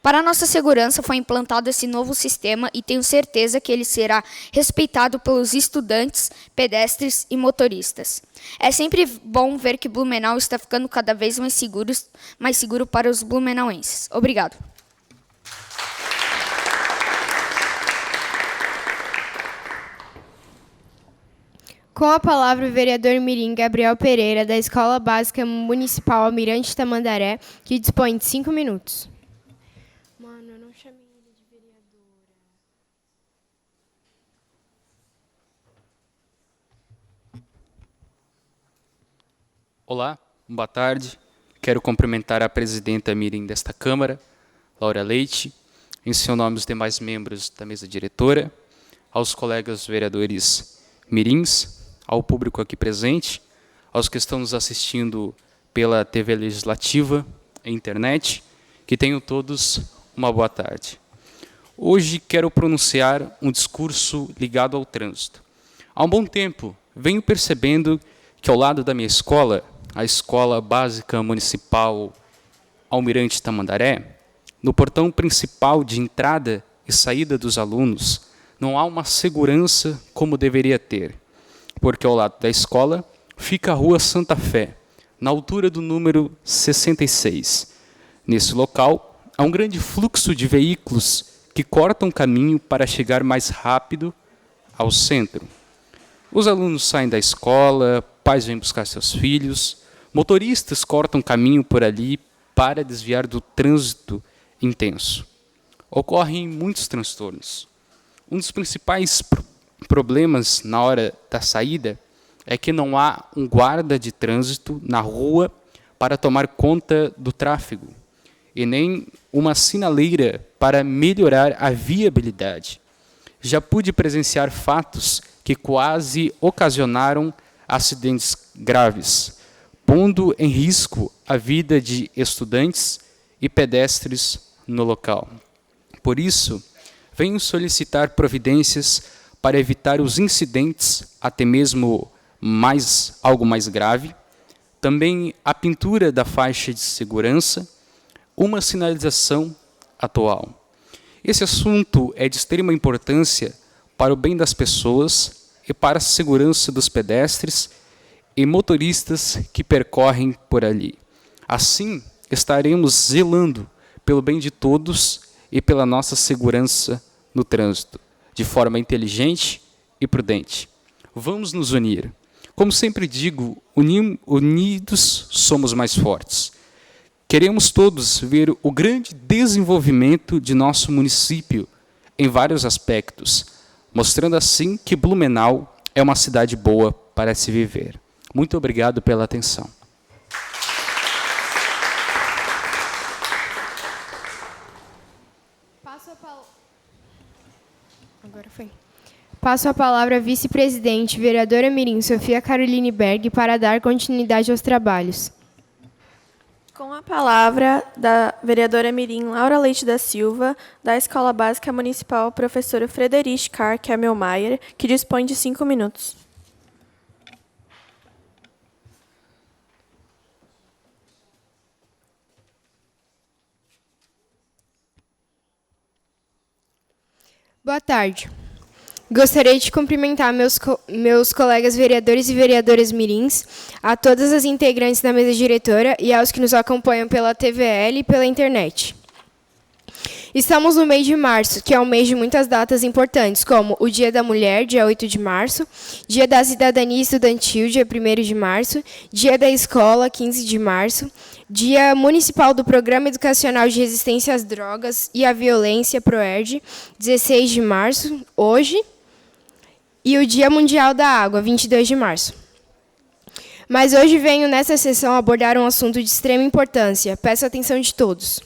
Para nossa segurança, foi implantado esse novo sistema e tenho certeza que ele será respeitado pelos estudantes, pedestres e motoristas. É sempre bom ver que Blumenau está ficando cada vez mais seguro para os blumenauenses. Obrigado.
Com a palavra, o vereador mirim Gabriel Pereira, da Escola Básica Municipal Almirante Tamandaré, que dispõe de 5 minutos. Mano, eu não chamei ele de vereadora.
Olá, boa tarde. Quero cumprimentar a presidenta mirim desta Câmara, Laura Leite, em seu nome os demais membros da mesa diretora, aos colegas vereadores mirins, ao público aqui presente, aos que estão nos assistindo pela TV Legislativa e internet, que tenham todos uma boa tarde. Hoje quero pronunciar um discurso ligado ao trânsito. Há um bom tempo, venho percebendo que ao lado da minha escola, a Escola Básica Municipal Almirante Tamandaré, no portão principal de entrada e saída dos alunos, não há uma segurança como deveria ter, porque ao lado da escola fica a Rua Santa Fé, na altura do número 66. Nesse local, há um grande fluxo de veículos que cortam caminho para chegar mais rápido ao centro. Os alunos saem da escola, pais vêm buscar seus filhos, motoristas cortam caminho por ali para desviar do trânsito intenso. Ocorrem muitos transtornos. Um dos principais problemas na hora da saída é que não há um guarda de trânsito na rua para tomar conta do tráfego e nem uma sinaleira para melhorar a viabilidade. Já pude presenciar fatos que quase ocasionaram acidentes graves, pondo em risco a vida de estudantes e pedestres no local. Por isso, venho solicitar providências para evitar os incidentes, até mesmo algo mais grave, também a pintura da faixa de segurança, uma sinalização atual. Esse assunto é de extrema importância para o bem das pessoas e para a segurança dos pedestres e motoristas que percorrem por ali. Assim, estaremos zelando pelo bem de todos e pela nossa segurança no trânsito, de forma inteligente e prudente. Vamos nos unir. Como sempre digo, unidos somos mais fortes. Queremos todos ver o grande desenvolvimento de nosso município em vários aspectos, mostrando assim que Blumenau é uma cidade boa para se viver. Muito obrigado pela atenção.
Passo a palavra à vice-presidente, vereadora mirim Sofia Caroline Berg, para dar continuidade aos trabalhos.
Com a palavra da vereadora mirim Laura Leite da Silva, da Escola Básica Municipal Professor Frederic Carr Kemmelmeier, que dispõe de 5 minutos.
Boa tarde. Gostaria de cumprimentar meus colegas vereadores e vereadoras mirins, a todas as integrantes da mesa diretora e aos que nos acompanham pela TVL e pela internet. Estamos no mês de março, que é um mês de muitas datas importantes, como o Dia da Mulher, dia 8 de março, Dia da Cidadania Estudantil, dia 1º de março, Dia da Escola, 15 de março, Dia Municipal do Programa Educacional de Resistência às Drogas e à Violência, PROERD, 16 de março, hoje, e o Dia Mundial da Água, 22 de março. Mas hoje venho nessa sessão abordar um assunto de extrema importância. Peço a atenção de todos.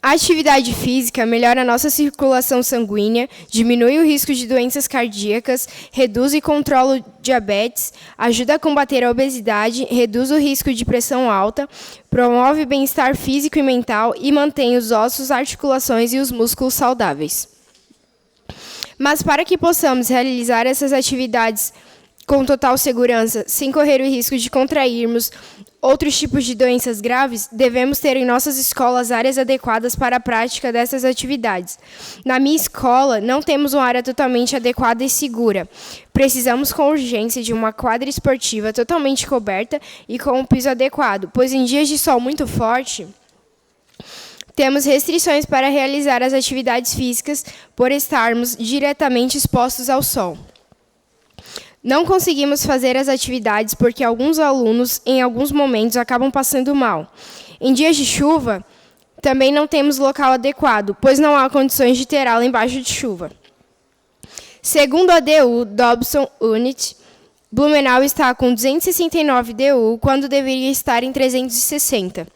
A atividade física melhora a nossa circulação sanguínea, diminui o risco de doenças cardíacas, reduz e controla o diabetes, ajuda a combater a obesidade, reduz o risco de pressão alta, promove bem-estar físico e mental e mantém os ossos, articulações e os músculos saudáveis. Mas para que possamos realizar essas atividades com total segurança, sem correr o risco de contrairmos outros tipos de doenças graves, devemos ter em nossas escolas áreas adequadas para a prática dessas atividades. Na minha escola, não temos uma área totalmente adequada e segura. Precisamos com urgência de uma quadra esportiva totalmente coberta e com um piso adequado, pois em dias de sol muito forte, temos restrições para realizar as atividades físicas por estarmos diretamente expostos ao sol. Não conseguimos fazer as atividades porque alguns alunos, em alguns momentos, acabam passando mal. Em dias de chuva, também não temos local adequado, pois não há condições de ter aula embaixo de chuva. Segundo a DU Dobson Unit, Blumenau está com 269 DU, quando deveria estar em 360.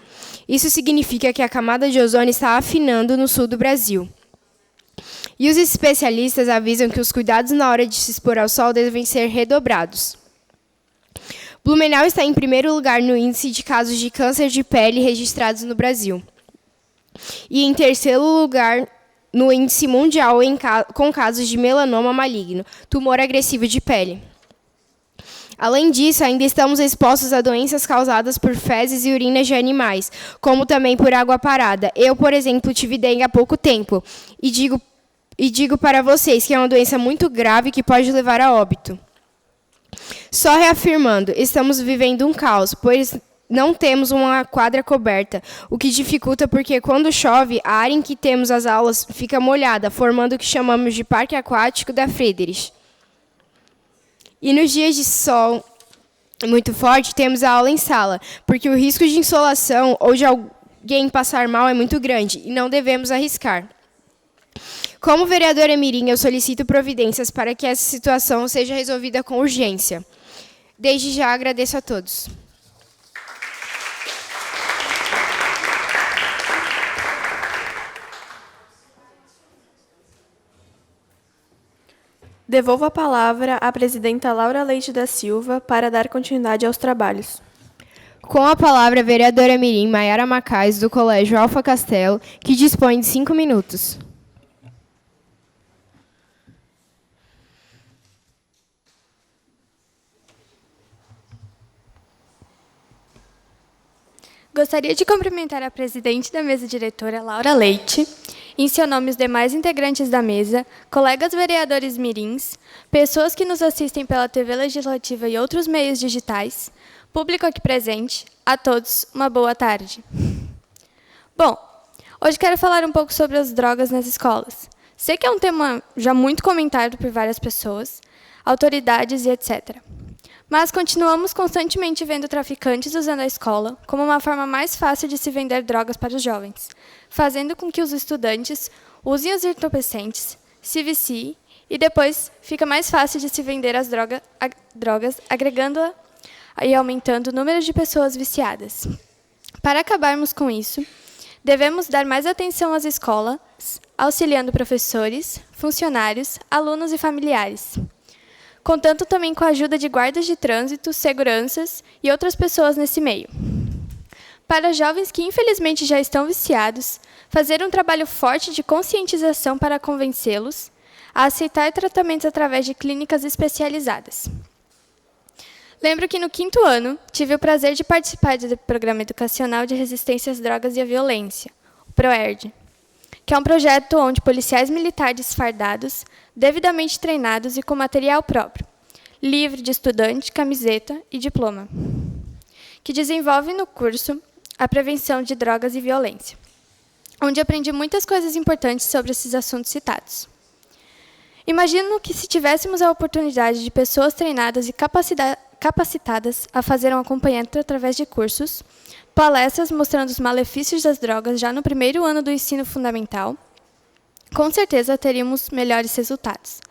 Isso significa que a camada de ozônio está afinando no sul do Brasil. E os especialistas avisam que os cuidados na hora de se expor ao sol devem ser redobrados. Blumenau está em primeiro lugar no índice de casos de câncer de pele registrados no Brasil. E em terceiro lugar no índice mundial com casos de melanoma maligno, tumor agressivo de pele. Além disso, ainda estamos expostos a doenças causadas por fezes e urinas de animais, como também por água parada. Eu, por exemplo, tive dengue há pouco tempo e digo para vocês que é uma doença muito grave que pode levar a óbito. Só reafirmando, estamos vivendo um caos, pois não temos uma quadra coberta, o que dificulta porque quando chove, a área em que temos as aulas fica molhada, formando o que chamamos de Parque Aquático da Friedrich. E nos dias de sol muito forte, temos a aula em sala, porque o risco de insolação ou de alguém passar mal é muito grande e não devemos arriscar. Como vereadora mirim, eu solicito providências para que essa situação seja resolvida com urgência. Desde já agradeço a todos.
Devolvo a palavra à presidenta Laura Leite da Silva para dar continuidade aos trabalhos.
Com a palavra, a vereadora mirim Maiara Macais, do Colégio Alfa Castelo, que dispõe de 5 minutos.
Gostaria de cumprimentar a presidente da mesa diretora, Laura Leite, em seu nome os demais integrantes da mesa, colegas vereadores mirins, pessoas que nos assistem pela TV Legislativa e outros meios digitais, público aqui presente, a todos uma boa tarde. Bom, hoje quero falar um pouco sobre as drogas nas escolas. Sei que é um tema já muito comentado por várias pessoas, autoridades e etc. Mas continuamos constantemente vendo traficantes usando a escola como uma forma mais fácil de se vender drogas para os jovens, fazendo com que os estudantes usem os entorpecentes, se viciem e depois fica mais fácil de se vender as drogas, agregando e aumentando o número de pessoas viciadas. Para acabarmos com isso, devemos dar mais atenção às escolas, auxiliando professores, funcionários, alunos e familiares, contando também com a ajuda de guardas de trânsito, seguranças e outras pessoas nesse meio. Para jovens que infelizmente já estão viciados, fazer um trabalho forte de conscientização para convencê-los a aceitar tratamentos através de clínicas especializadas. Lembro que no 5º ano, tive o prazer de participar do Programa Educacional de Resistência às Drogas e à Violência, o PROERD, que é um projeto onde policiais militares fardados, devidamente treinados e com material próprio, livro de estudante, camiseta e diploma, que desenvolve no curso a prevenção de drogas e violência, onde aprendi muitas coisas importantes sobre esses assuntos citados. Imagino que se tivéssemos a oportunidade de pessoas treinadas e capacitadas a fazer um acompanhamento através de cursos, palestras mostrando os malefícios das drogas já no 1º ano do ensino fundamental, com certeza teríamos melhores resultados.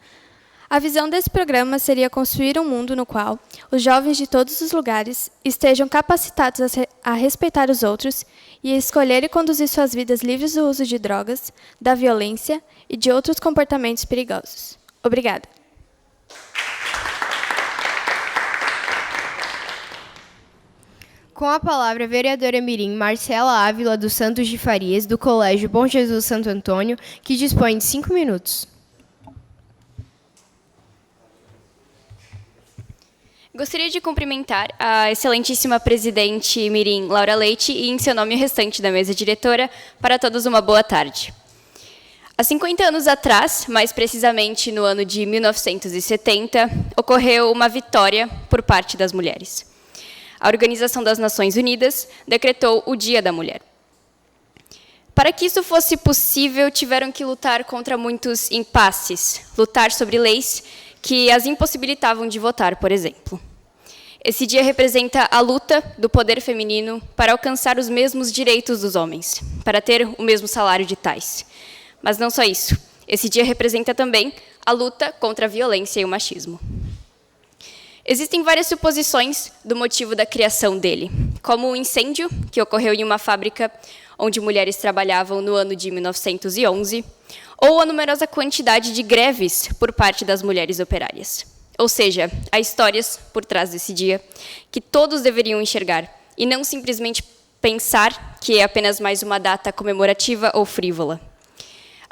A visão desse programa seria construir um mundo no qual os jovens de todos os lugares estejam capacitados a respeitar os outros e a escolher e conduzir suas vidas livres do uso de drogas, da violência e de outros comportamentos perigosos. Obrigada.
Com a palavra, a vereadora mirim Marcela Ávila dos Santos de Farias, do Colégio Bom Jesus Santo Antônio, que dispõe de 5 minutos.
Gostaria de cumprimentar a excelentíssima presidente mirim Laura Leite e, em seu nome, o restante da mesa diretora, para todos uma boa tarde. Há 50 anos atrás, mais precisamente no ano de 1970, ocorreu uma vitória por parte das mulheres. A Organização das Nações Unidas decretou o Dia da Mulher. Para que isso fosse possível, tiveram que lutar contra muitos impasses, lutar sobre leis que as impossibilitavam de votar, por exemplo. Esse dia representa a luta do poder feminino para alcançar os mesmos direitos dos homens, para ter o mesmo salário de tais. Mas não só isso. Esse dia representa também a luta contra a violência e o machismo. Existem várias suposições do motivo da criação dele, como o incêndio que ocorreu em uma fábrica onde mulheres trabalhavam no ano de 1911, ou a numerosa quantidade de greves por parte das mulheres operárias. Ou seja, há histórias por trás desse dia que todos deveriam enxergar, e não simplesmente pensar que é apenas mais uma data comemorativa ou frívola.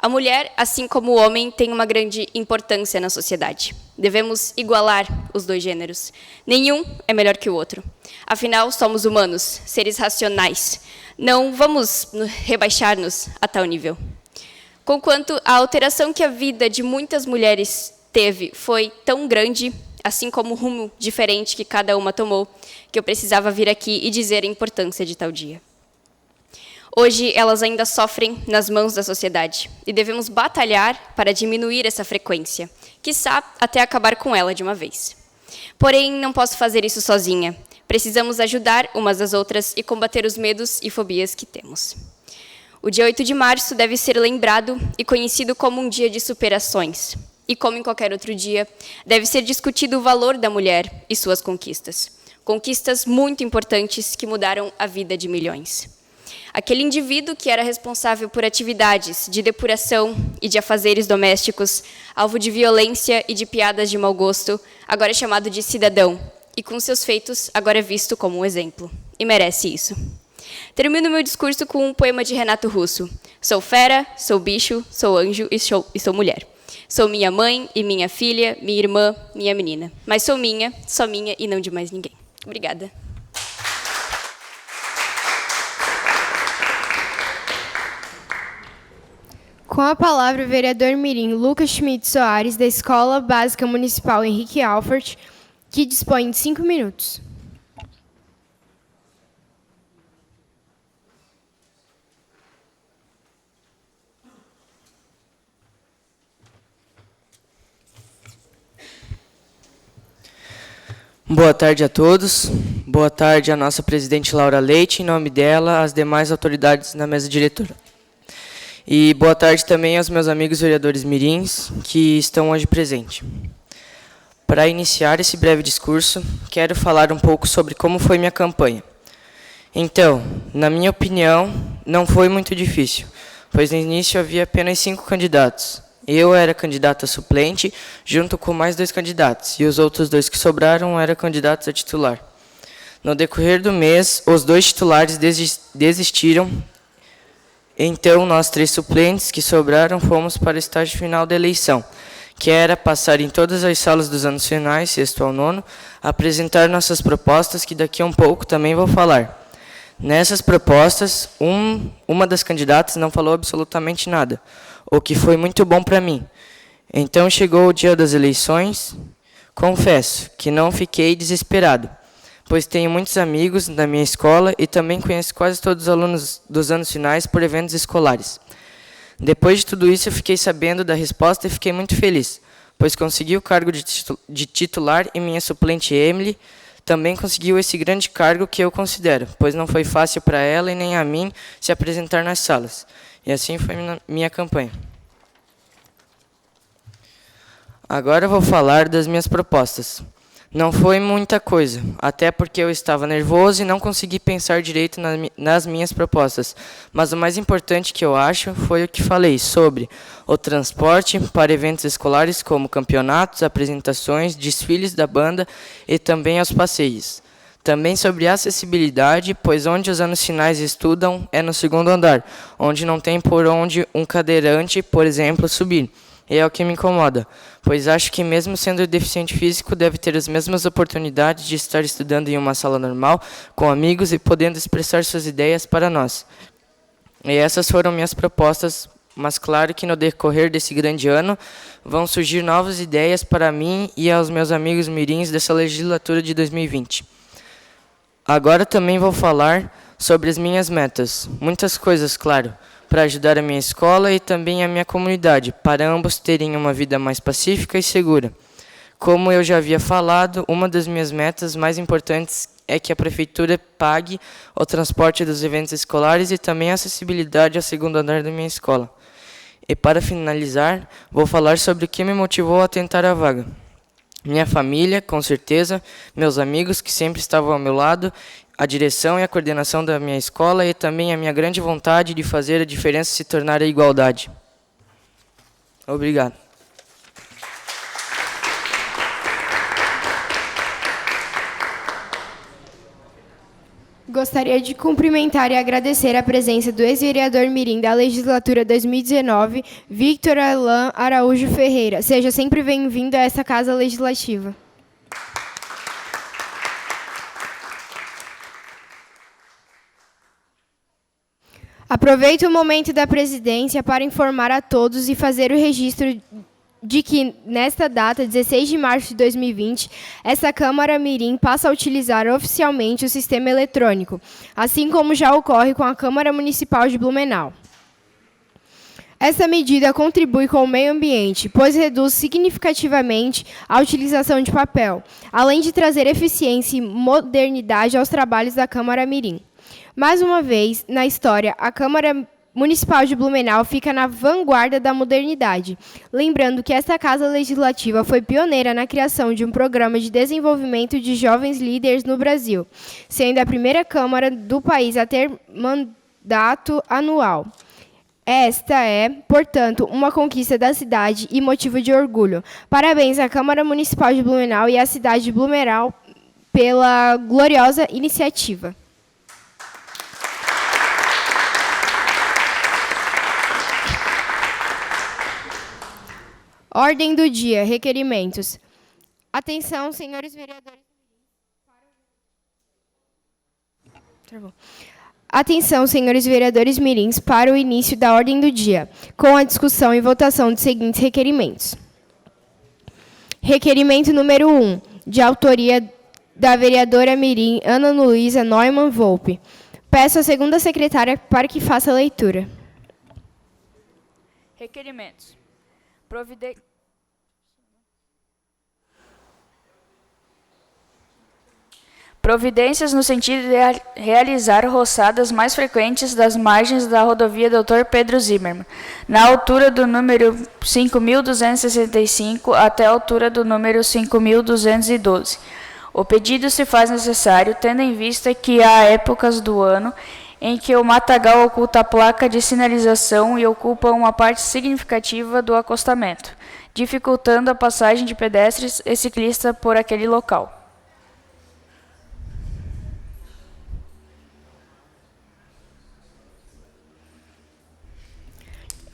A mulher, assim como o homem, tem uma grande importância na sociedade. Devemos igualar os dois gêneros. Nenhum é melhor que o outro. Afinal, somos humanos, seres racionais. Não vamos rebaixar-nos a tal nível. Conquanto a alteração que a vida de muitas mulheres teve foi tão grande, assim como o rumo diferente que cada uma tomou, que eu precisava vir aqui e dizer a importância de tal dia. Hoje, elas ainda sofrem nas mãos da sociedade e devemos batalhar para diminuir essa frequência, quiçá até acabar com ela de uma vez. Porém, não posso fazer isso sozinha. Precisamos ajudar umas às outras e combater os medos e fobias que temos. O dia 8 de março deve ser lembrado e conhecido como um dia de superações. E como em qualquer outro dia, deve ser discutido o valor da mulher e suas conquistas. Conquistas muito importantes que mudaram a vida de milhões. Aquele indivíduo que era responsável por atividades de depuração e de afazeres domésticos, alvo de violência e de piadas de mau gosto, agora é chamado de cidadão, e com seus feitos agora é visto como um exemplo. E merece isso. Termino meu discurso com um poema de Renato Russo. Sou fera, sou bicho, sou anjo e sou mulher. Sou minha mãe e minha filha, minha irmã, minha menina. Mas sou minha, só minha e não de mais ninguém. Obrigada.
Com a palavra, o vereador mirim Lucas Schmidt Soares, da Escola Básica Municipal Henrique Alfort, que dispõe de 5 minutos.
Boa tarde a todos. Boa tarde à nossa presidente Laura Leite, em nome dela, às demais autoridades na mesa diretora. E boa tarde também aos meus amigos vereadores mirins que estão hoje presentes. Para iniciar esse breve discurso, quero falar um pouco sobre como foi minha campanha. Então, na minha opinião, não foi muito difícil, pois no início havia apenas 5 candidatos. Eu era candidata suplente, junto com mais 2 candidatos, e os outros 2 que sobraram eram candidatos a titular. No decorrer do mês, os 2 titulares desistiram, então nós 3 suplentes que sobraram fomos para o estágio final da eleição, que era passar em todas as salas dos anos finais, 6º ao 9º, apresentar nossas propostas, que daqui a um pouco também vou falar. Nessas propostas, uma das candidatas não falou absolutamente nada, o que foi muito bom para mim. Então chegou o dia das eleições. Confesso que não fiquei desesperado, pois tenho muitos amigos na minha escola e também conheço quase todos os alunos dos anos finais por eventos escolares. Depois de tudo isso, eu fiquei sabendo da resposta e fiquei muito feliz, pois consegui o cargo de titular e minha suplente Emily também conseguiu esse grande cargo que eu considero, pois não foi fácil para ela e nem a mim se apresentar nas salas. E assim foi minha campanha. Agora vou falar das minhas propostas. Não foi muita coisa, até porque eu estava nervoso e não consegui pensar direito nas minhas propostas. Mas o mais importante que eu acho foi o que falei sobre o transporte para eventos escolares como campeonatos, apresentações, desfiles da banda e também aos passeios. Também sobre acessibilidade, pois onde os anos finais estudam é no 2º andar, onde não tem por onde um cadeirante, por exemplo, subir. E é o que me incomoda, pois acho que mesmo sendo deficiente físico, deve ter as mesmas oportunidades de estar estudando em uma sala normal, com amigos e podendo expressar suas ideias para nós. E essas foram minhas propostas, mas claro que no decorrer desse grande ano, vão surgir novas ideias para mim e aos meus amigos mirins dessa legislatura de 2020. Agora também vou falar sobre as minhas metas. Muitas coisas, claro, para ajudar a minha escola e também a minha comunidade, para ambos terem uma vida mais pacífica e segura. Como eu já havia falado, uma das minhas metas mais importantes é que a prefeitura pague o transporte dos eventos escolares e também a acessibilidade ao 2º andar da minha escola. E para finalizar, vou falar sobre o que me motivou a tentar a vaga. minha família, com certeza, meus amigos que sempre estavam ao meu lado, a direção e a coordenação da minha escola e também a minha grande vontade de fazer a diferença se tornar a igualdade. Obrigado.
Gostaria de cumprimentar e agradecer a presença do ex-vereador mirim da legislatura 2019, Victor Alain Araújo Ferreira. Seja sempre bem-vindo a essa casa legislativa. Aproveito o momento da presidência para informar a todos e fazer o registro de que, nesta data, 16 de março de 2020, essa Câmara Mirim passa a utilizar oficialmente o sistema eletrônico, assim como já ocorre com a Câmara Municipal de Blumenau. Essa medida contribui com o meio ambiente, pois reduz significativamente a utilização de papel, além de trazer eficiência e modernidade aos trabalhos da Câmara Mirim. Mais uma vez, na história, a Câmara Municipal de Blumenau fica na vanguarda da modernidade. Lembrando que esta Casa Legislativa foi pioneira na criação de um programa de desenvolvimento de jovens líderes no Brasil, sendo a primeira Câmara do país a ter mandato anual. Esta é, portanto, uma conquista da cidade e motivo de orgulho. Parabéns à Câmara Municipal de Blumenau e à cidade de Blumenau pela gloriosa iniciativa. Ordem do dia, requerimentos. Atenção, senhores vereadores. Atenção, senhores vereadores mirins, para o início da ordem do dia, com a discussão e votação dos seguintes requerimentos. Requerimento número 1, de autoria da vereadora mirim Ana Luísa Neumann Volpe. Peço à segunda secretária para que faça a leitura.
Requerimentos. Providências no sentido de realizar roçadas mais frequentes das margens da rodovia Dr. Pedro Zimmermann, na altura do número 5.265 até a altura do número 5.212. O pedido se faz necessário, tendo em vista que há épocas do ano em que o matagal oculta a placa de sinalização e ocupa uma parte significativa do acostamento, dificultando a passagem de pedestres e ciclistas por aquele local.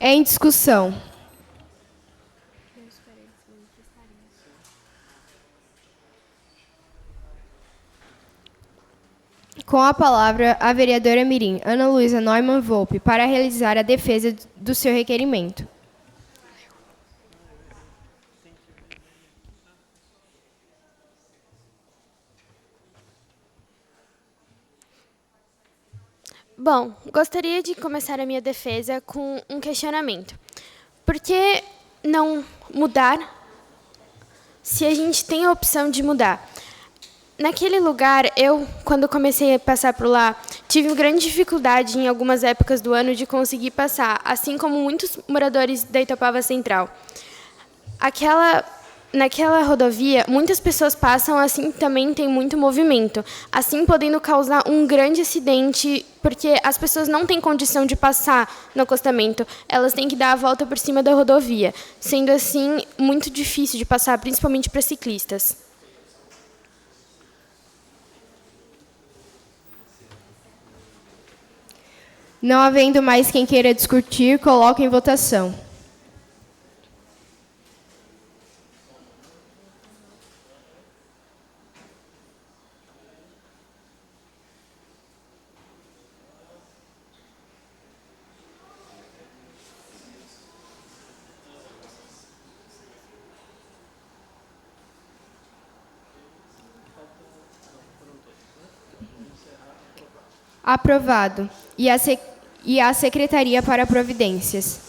Em discussão. Com a palavra, a vereadora mirim Ana Luísa Neumann Volpe, para realizar a defesa do seu requerimento.
Bom, gostaria de começar a minha defesa com um questionamento. Por que não mudar se a gente tem a opção de mudar? Naquele lugar, quando comecei a passar por lá, tive grande dificuldade em algumas épocas do ano de conseguir passar, assim como muitos moradores da Itapava Central. Naquela rodovia, muitas pessoas passam, assim também tem muito movimento, assim podendo causar um grande acidente, porque as pessoas não têm condição de passar no acostamento, elas têm que dar a volta por cima da rodovia, sendo assim muito difícil de passar, principalmente para ciclistas.
Não havendo mais quem queira discutir, coloco em votação. Aprovado. E a Secretaria para Providências.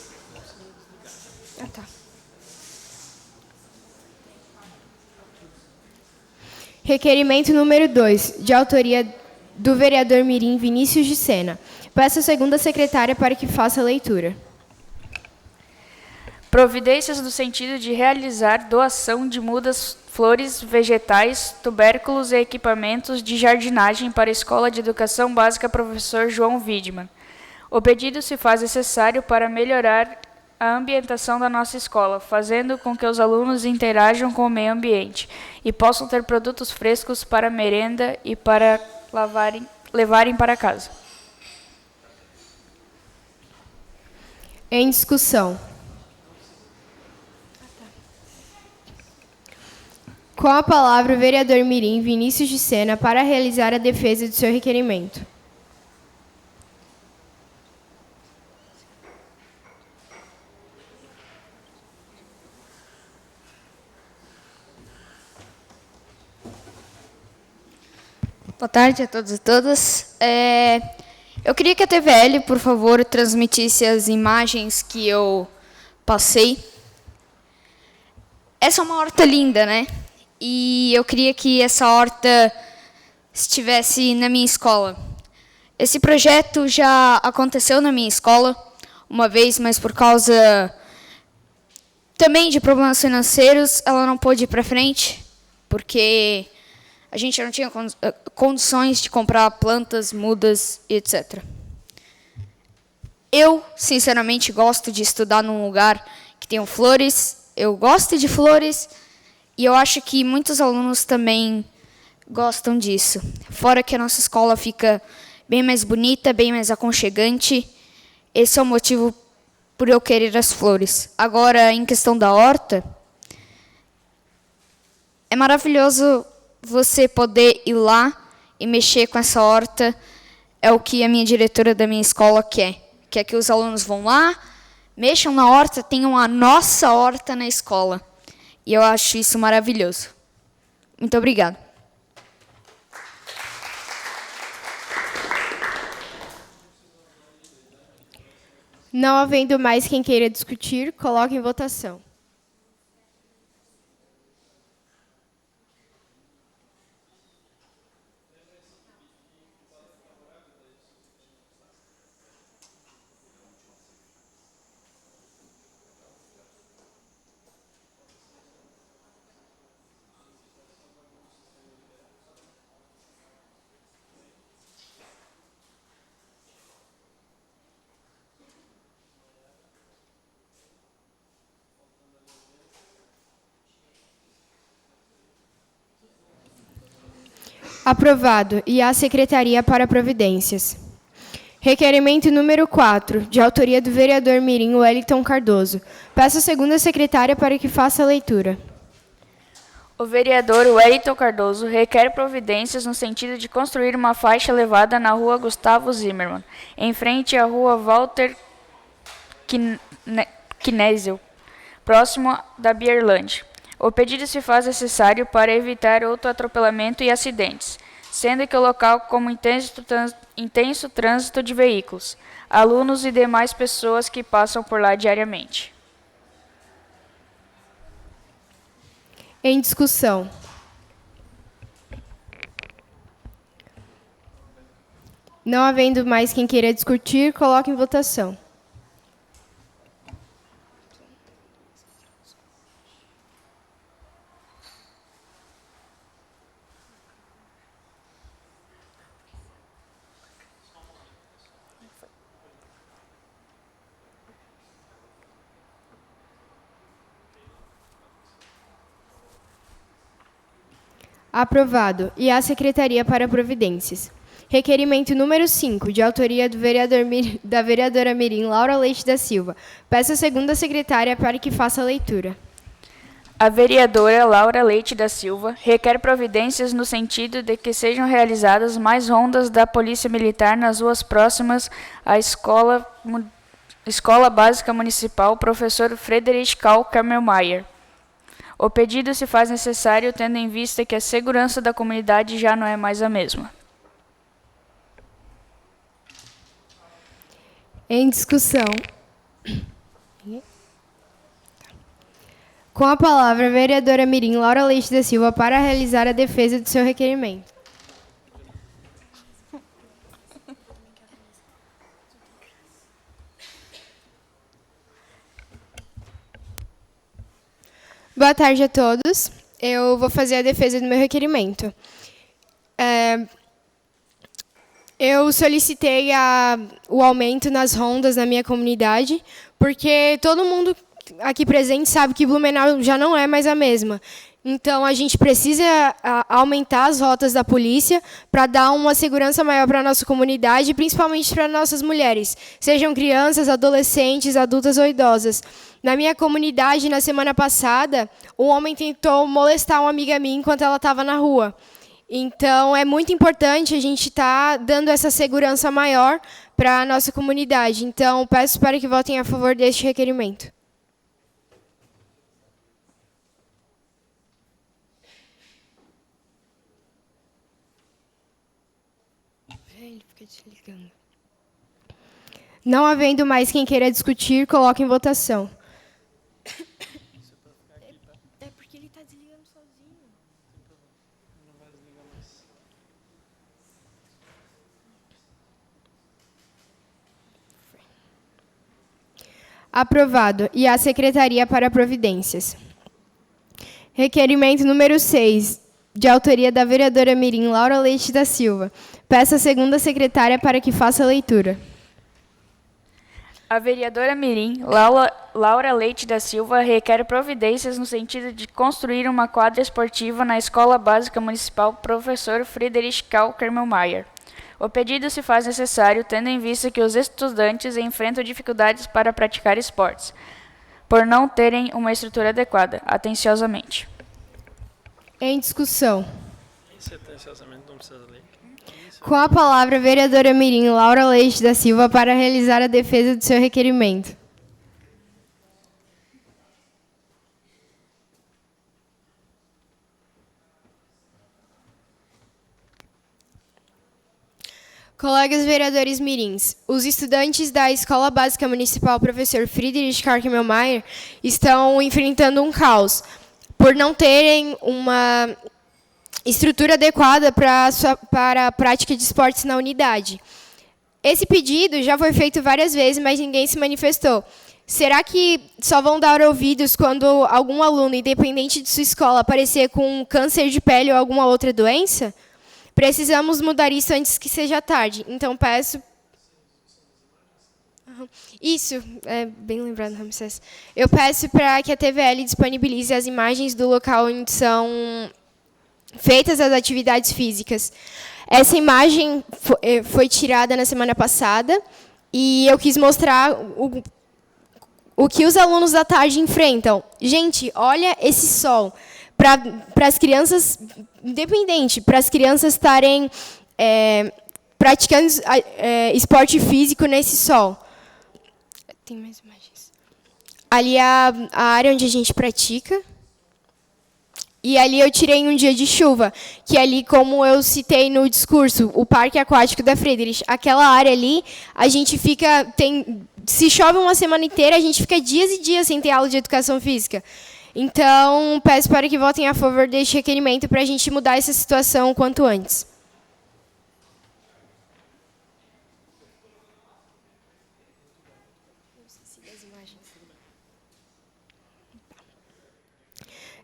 Requerimento número 2, de autoria do vereador mirim Vinícius de Sena. Peço à segunda secretária para que faça a leitura.
Providências no sentido de realizar doação de mudas, flores, vegetais, tubérculos e equipamentos de jardinagem para a Escola de Educação Básica Professor João Widman. O pedido se faz necessário para melhorar a ambientação da nossa escola, fazendo com que os alunos interajam com o meio ambiente e possam ter produtos frescos para merenda e para levarem para casa.
Em discussão. Com a palavra, o vereador Mirim Vinícius de Sena para realizar a defesa do seu requerimento.
Boa tarde a todos e todas. Eu queria que a TVL, por favor, transmitisse as imagens que eu passei. Essa é uma horta linda, né? E eu queria que essa horta estivesse na minha escola. Esse projeto já aconteceu na minha escola uma vez, mas por causa também de problemas financeiros, ela não pôde ir para frente, porque a gente não tinha condições de comprar plantas, mudas, etc. Eu, sinceramente, gosto de estudar num lugar que tenha flores. Eu gosto de flores e eu acho que muitos alunos também gostam disso. Fora que a nossa escola fica bem mais bonita, bem mais aconchegante. Esse é o motivo por eu querer as flores. Agora, em questão da horta, é maravilhoso você poder ir lá e mexer com essa horta. É o que a minha diretora da minha escola quer. Quer que os alunos vão lá, mexam na horta, tenham a nossa horta na escola. E eu acho isso maravilhoso. Muito obrigada.
Não havendo mais quem queira discutir, coloque em votação. Aprovado. E a Secretaria para Providências. Requerimento número 4, de autoria do vereador Mirim Wellington Cardoso. Peço a segunda secretária para que faça a leitura.
O vereador Wellington Cardoso requer providências no sentido de construir uma faixa elevada na rua Gustavo Zimmermann, em frente à rua Walter Knezzel, próximo da Bierland. O pedido se faz necessário para evitar outro atropelamento e acidentes, sendo que o local como intenso trânsito de veículos, alunos e demais pessoas que passam por lá diariamente.
Em discussão. Não havendo mais quem queira discutir, coloque em votação. Aprovado. E a Secretaria para Providências. Requerimento número 5, de autoria da vereadora Mirim Laura Leite da Silva. Peço a segunda secretária para que faça a leitura.
A vereadora Laura Leite da Silva requer providências no sentido de que sejam realizadas mais rondas da Polícia Militar nas ruas próximas à Escola Básica Municipal Professor Friedrich Karl Kammelmeier. O pedido se faz necessário tendo em vista que a segurança da comunidade já não é mais a mesma.
Em discussão. Com a palavra, a vereadora Mirim Laura Leite da Silva para realizar a defesa do seu requerimento. Boa tarde a todos. Eu vou fazer a defesa do meu requerimento. Eu solicitei o aumento nas rondas na minha comunidade, porque todo mundo aqui presente sabe que Blumenau já não é mais a mesma. Então, a gente precisa aumentar as rotas da polícia para dar uma segurança maior para a nossa comunidade, principalmente para nossas mulheres, sejam crianças, adolescentes, adultas ou idosas. Na minha comunidade, na semana passada, um homem tentou molestar uma amiga minha enquanto ela estava na rua. Então, é muito importante a gente estar dando essa segurança maior para a nossa comunidade. Então, peço para que votem a favor deste requerimento. Ele fica desligando. Não havendo mais quem queira discutir, coloque em votação. É porque ele está desligando sozinho. Aprovado. E a Secretaria para Providências. Requerimento número 6, de autoria da vereadora Mirim Laura Leite da Silva. Peço à segunda secretária para que faça a leitura.
A vereadora Mirim Laura Leite da Silva requer providências no sentido de construir uma quadra esportiva na Escola Básica Municipal Professor Friedrich Karl Kremlmeier. O pedido se faz necessário tendo em vista que os estudantes enfrentam dificuldades para praticar esportes, por não terem uma estrutura adequada. Atenciosamente.
Em discussão. Com a palavra, a vereadora Mirim Laura Leite da Silva para realizar a defesa do seu requerimento. Colegas vereadores mirins, os estudantes da Escola Básica Municipal Professor Friedrich Karl Kremlmeier estão enfrentando um caos por não terem uma estrutura adequada para a prática de esportes na unidade. Esse pedido já foi feito várias vezes, mas ninguém se manifestou. Será que só vão dar ouvidos quando algum aluno, independente de sua escola, aparecer com câncer de pele ou alguma outra doença? Precisamos mudar isso antes que seja tarde. Então, peço... Isso, é bem lembrado, Ramsés. Eu peço para que a TVL disponibilize as imagens do local onde são feitas as atividades físicas. Essa imagem foi tirada na semana passada e eu quis mostrar o que os alunos da tarde enfrentam. Gente, olha esse sol. Para as crianças, independente, para as crianças estarem praticando esporte físico nesse sol. Tem mais imagens. Ali é a área onde a gente pratica. E ali eu tirei um dia de chuva, que ali, como eu citei no discurso, o Parque Aquático da Friedrich, aquela área ali, a gente fica... se chove uma semana inteira, a gente fica dias e dias sem ter aula de educação física. Então, peço para que votem a favor deste requerimento para a gente mudar essa situação o quanto antes.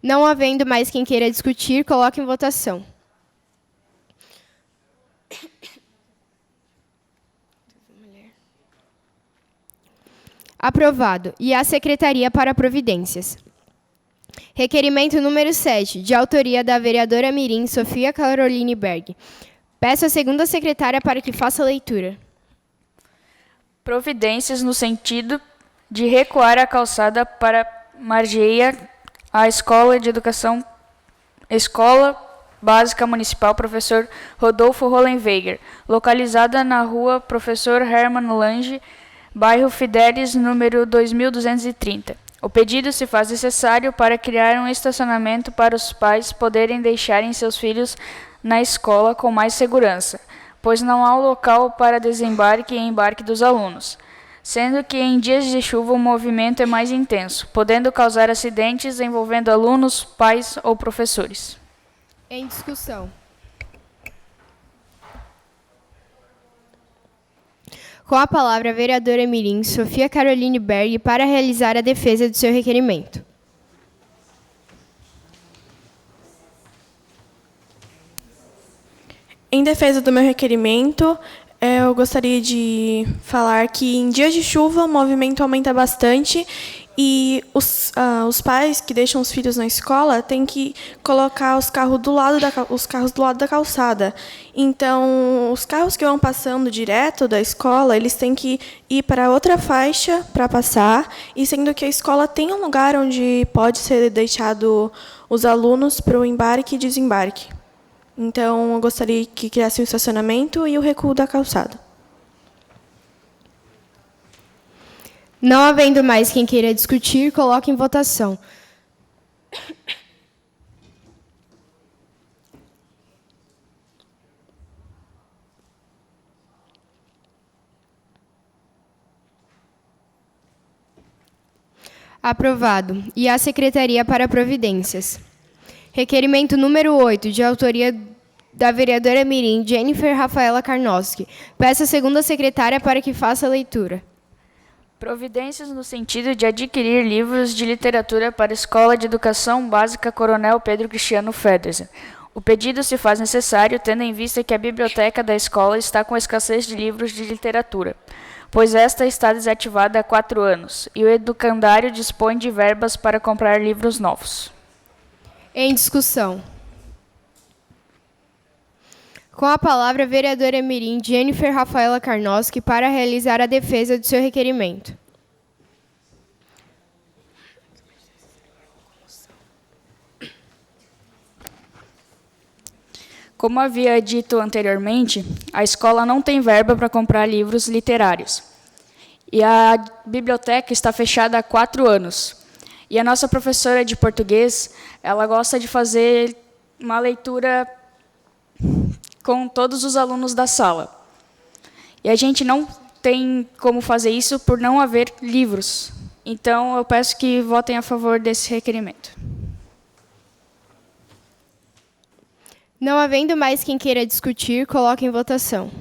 Não havendo mais quem queira discutir, coloque em votação. Aprovado. E a Secretaria para Providências. Requerimento número 7, de autoria da vereadora Mirim Sofia Caroline Berg. Peço à segunda secretária para que faça a leitura.
Providências no sentido de recuar a calçada para margeia a Escola Básica Municipal Professor Rodolfo Hollenweger, localizada na rua Professor Hermann Lange, bairro Fidelis, número 2230. O pedido se faz necessário para criar um estacionamento para os pais poderem deixarem seus filhos na escola com mais segurança, pois não há local para desembarque e embarque dos alunos, sendo que em dias de chuva o movimento é mais intenso, podendo causar acidentes envolvendo alunos, pais ou professores.
Em discussão. Com a palavra, a vereadora Mirim Sofia Caroline Berg para realizar a defesa do seu requerimento.
Em defesa do meu requerimento, eu gostaria de falar que em dias de chuva o movimento aumenta bastante e os pais que deixam os filhos na escola têm que colocar os carros do lado da calçada. Então, os carros que vão passando direto da escola, eles têm que ir para outra faixa para passar, e sendo que a escola tem um lugar onde pode ser deixado os alunos para o embarque e desembarque. Então, eu gostaria que criasse um estacionamento e o recuo da calçada.
Não havendo mais quem queira discutir, coloque em votação. Aprovado. E a Secretaria para Providências. Requerimento número 8, de autoria da vereadora Mirim, Jennifer Rafaela Karnowski. Peço à segunda secretária para que faça a leitura.
Providências no sentido de adquirir livros de literatura para a Escola de Educação Básica Coronel Pedro Cristiano Federsen. O pedido se faz necessário, tendo em vista que a biblioteca da escola está com escassez de livros de literatura, pois esta está desativada há 4 anos, e o educandário dispõe de verbas para comprar livros novos.
Em discussão. Com a palavra, a vereadora Mirim, Jennifer Rafaela Karnowski, para realizar a defesa do seu requerimento.
Como havia dito anteriormente, a escola não tem verba para comprar livros literários. E a biblioteca está fechada há 4 anos. E a nossa professora de português, ela gosta de fazer uma leitura com todos os alunos da sala. E a gente não tem como fazer isso por não haver livros. Então, eu peço que votem a favor desse requerimento.
Não havendo mais quem queira discutir, coloque em votação.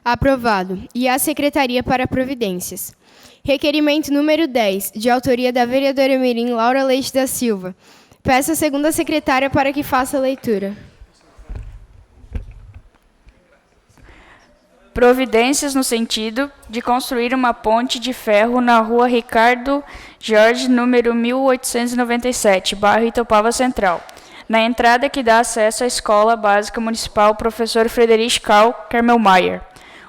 Aprovado. E a Secretaria para Providências. Requerimento número 10, de autoria da vereadora Mirim Laura Leite da Silva. Peço à segunda secretária para que faça a leitura.
Providências no sentido de construir uma ponte de ferro na rua Ricardo Jorge, número 1897, bairro Itopava Central, na entrada que dá acesso à Escola Básica Municipal Professor Friedrich Karl Kermelmeier.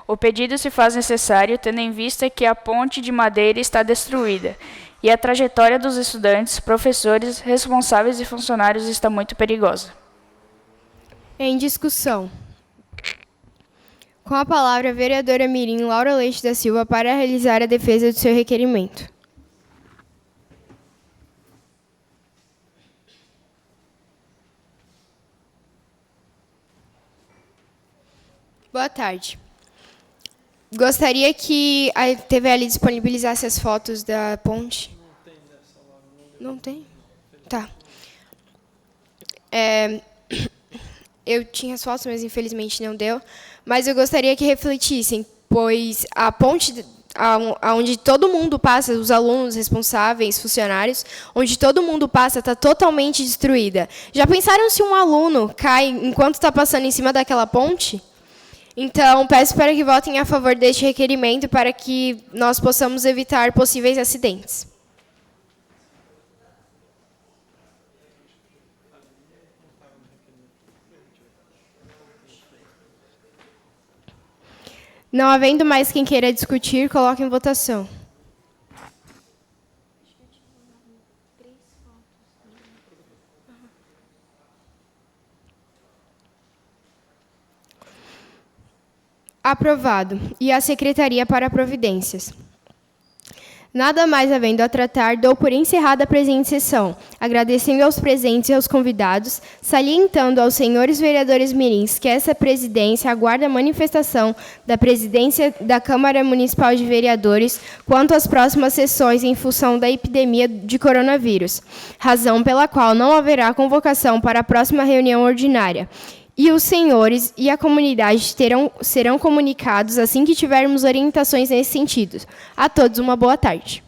O pedido se faz necessário, tendo em vista que a ponte de madeira está destruída e a trajetória dos estudantes, professores, responsáveis e funcionários está muito perigosa.
Em discussão. Com a palavra, a vereadora Mirim Laura Leite da Silva para realizar a defesa do seu requerimento. Boa tarde. Gostaria que a TVL disponibilizasse as fotos da ponte. Não tem? Tá. Eu tinha as fotos, mas infelizmente não deu. Mas eu gostaria que refletissem, pois a ponte onde todo mundo passa, os alunos, responsáveis, funcionários, onde todo mundo passa, está totalmente destruída. Já pensaram se um aluno cai enquanto está passando em cima daquela ponte? Então, peço para que votem a favor deste requerimento para que nós possamos evitar possíveis acidentes. Não havendo mais quem queira discutir, coloque em votação. Aprovado. E a Secretaria para Providências. Nada mais havendo a tratar, dou por encerrada a presente sessão, agradecendo aos presentes e aos convidados, salientando aos senhores vereadores mirins que essa presidência aguarda a manifestação da presidência da Câmara Municipal de Vereadores quanto às próximas sessões em função da epidemia de coronavírus, razão pela qual não haverá convocação para a próxima reunião ordinária. e os senhores e a comunidade serão comunicados assim que tivermos orientações nesse sentido. A todos uma boa tarde.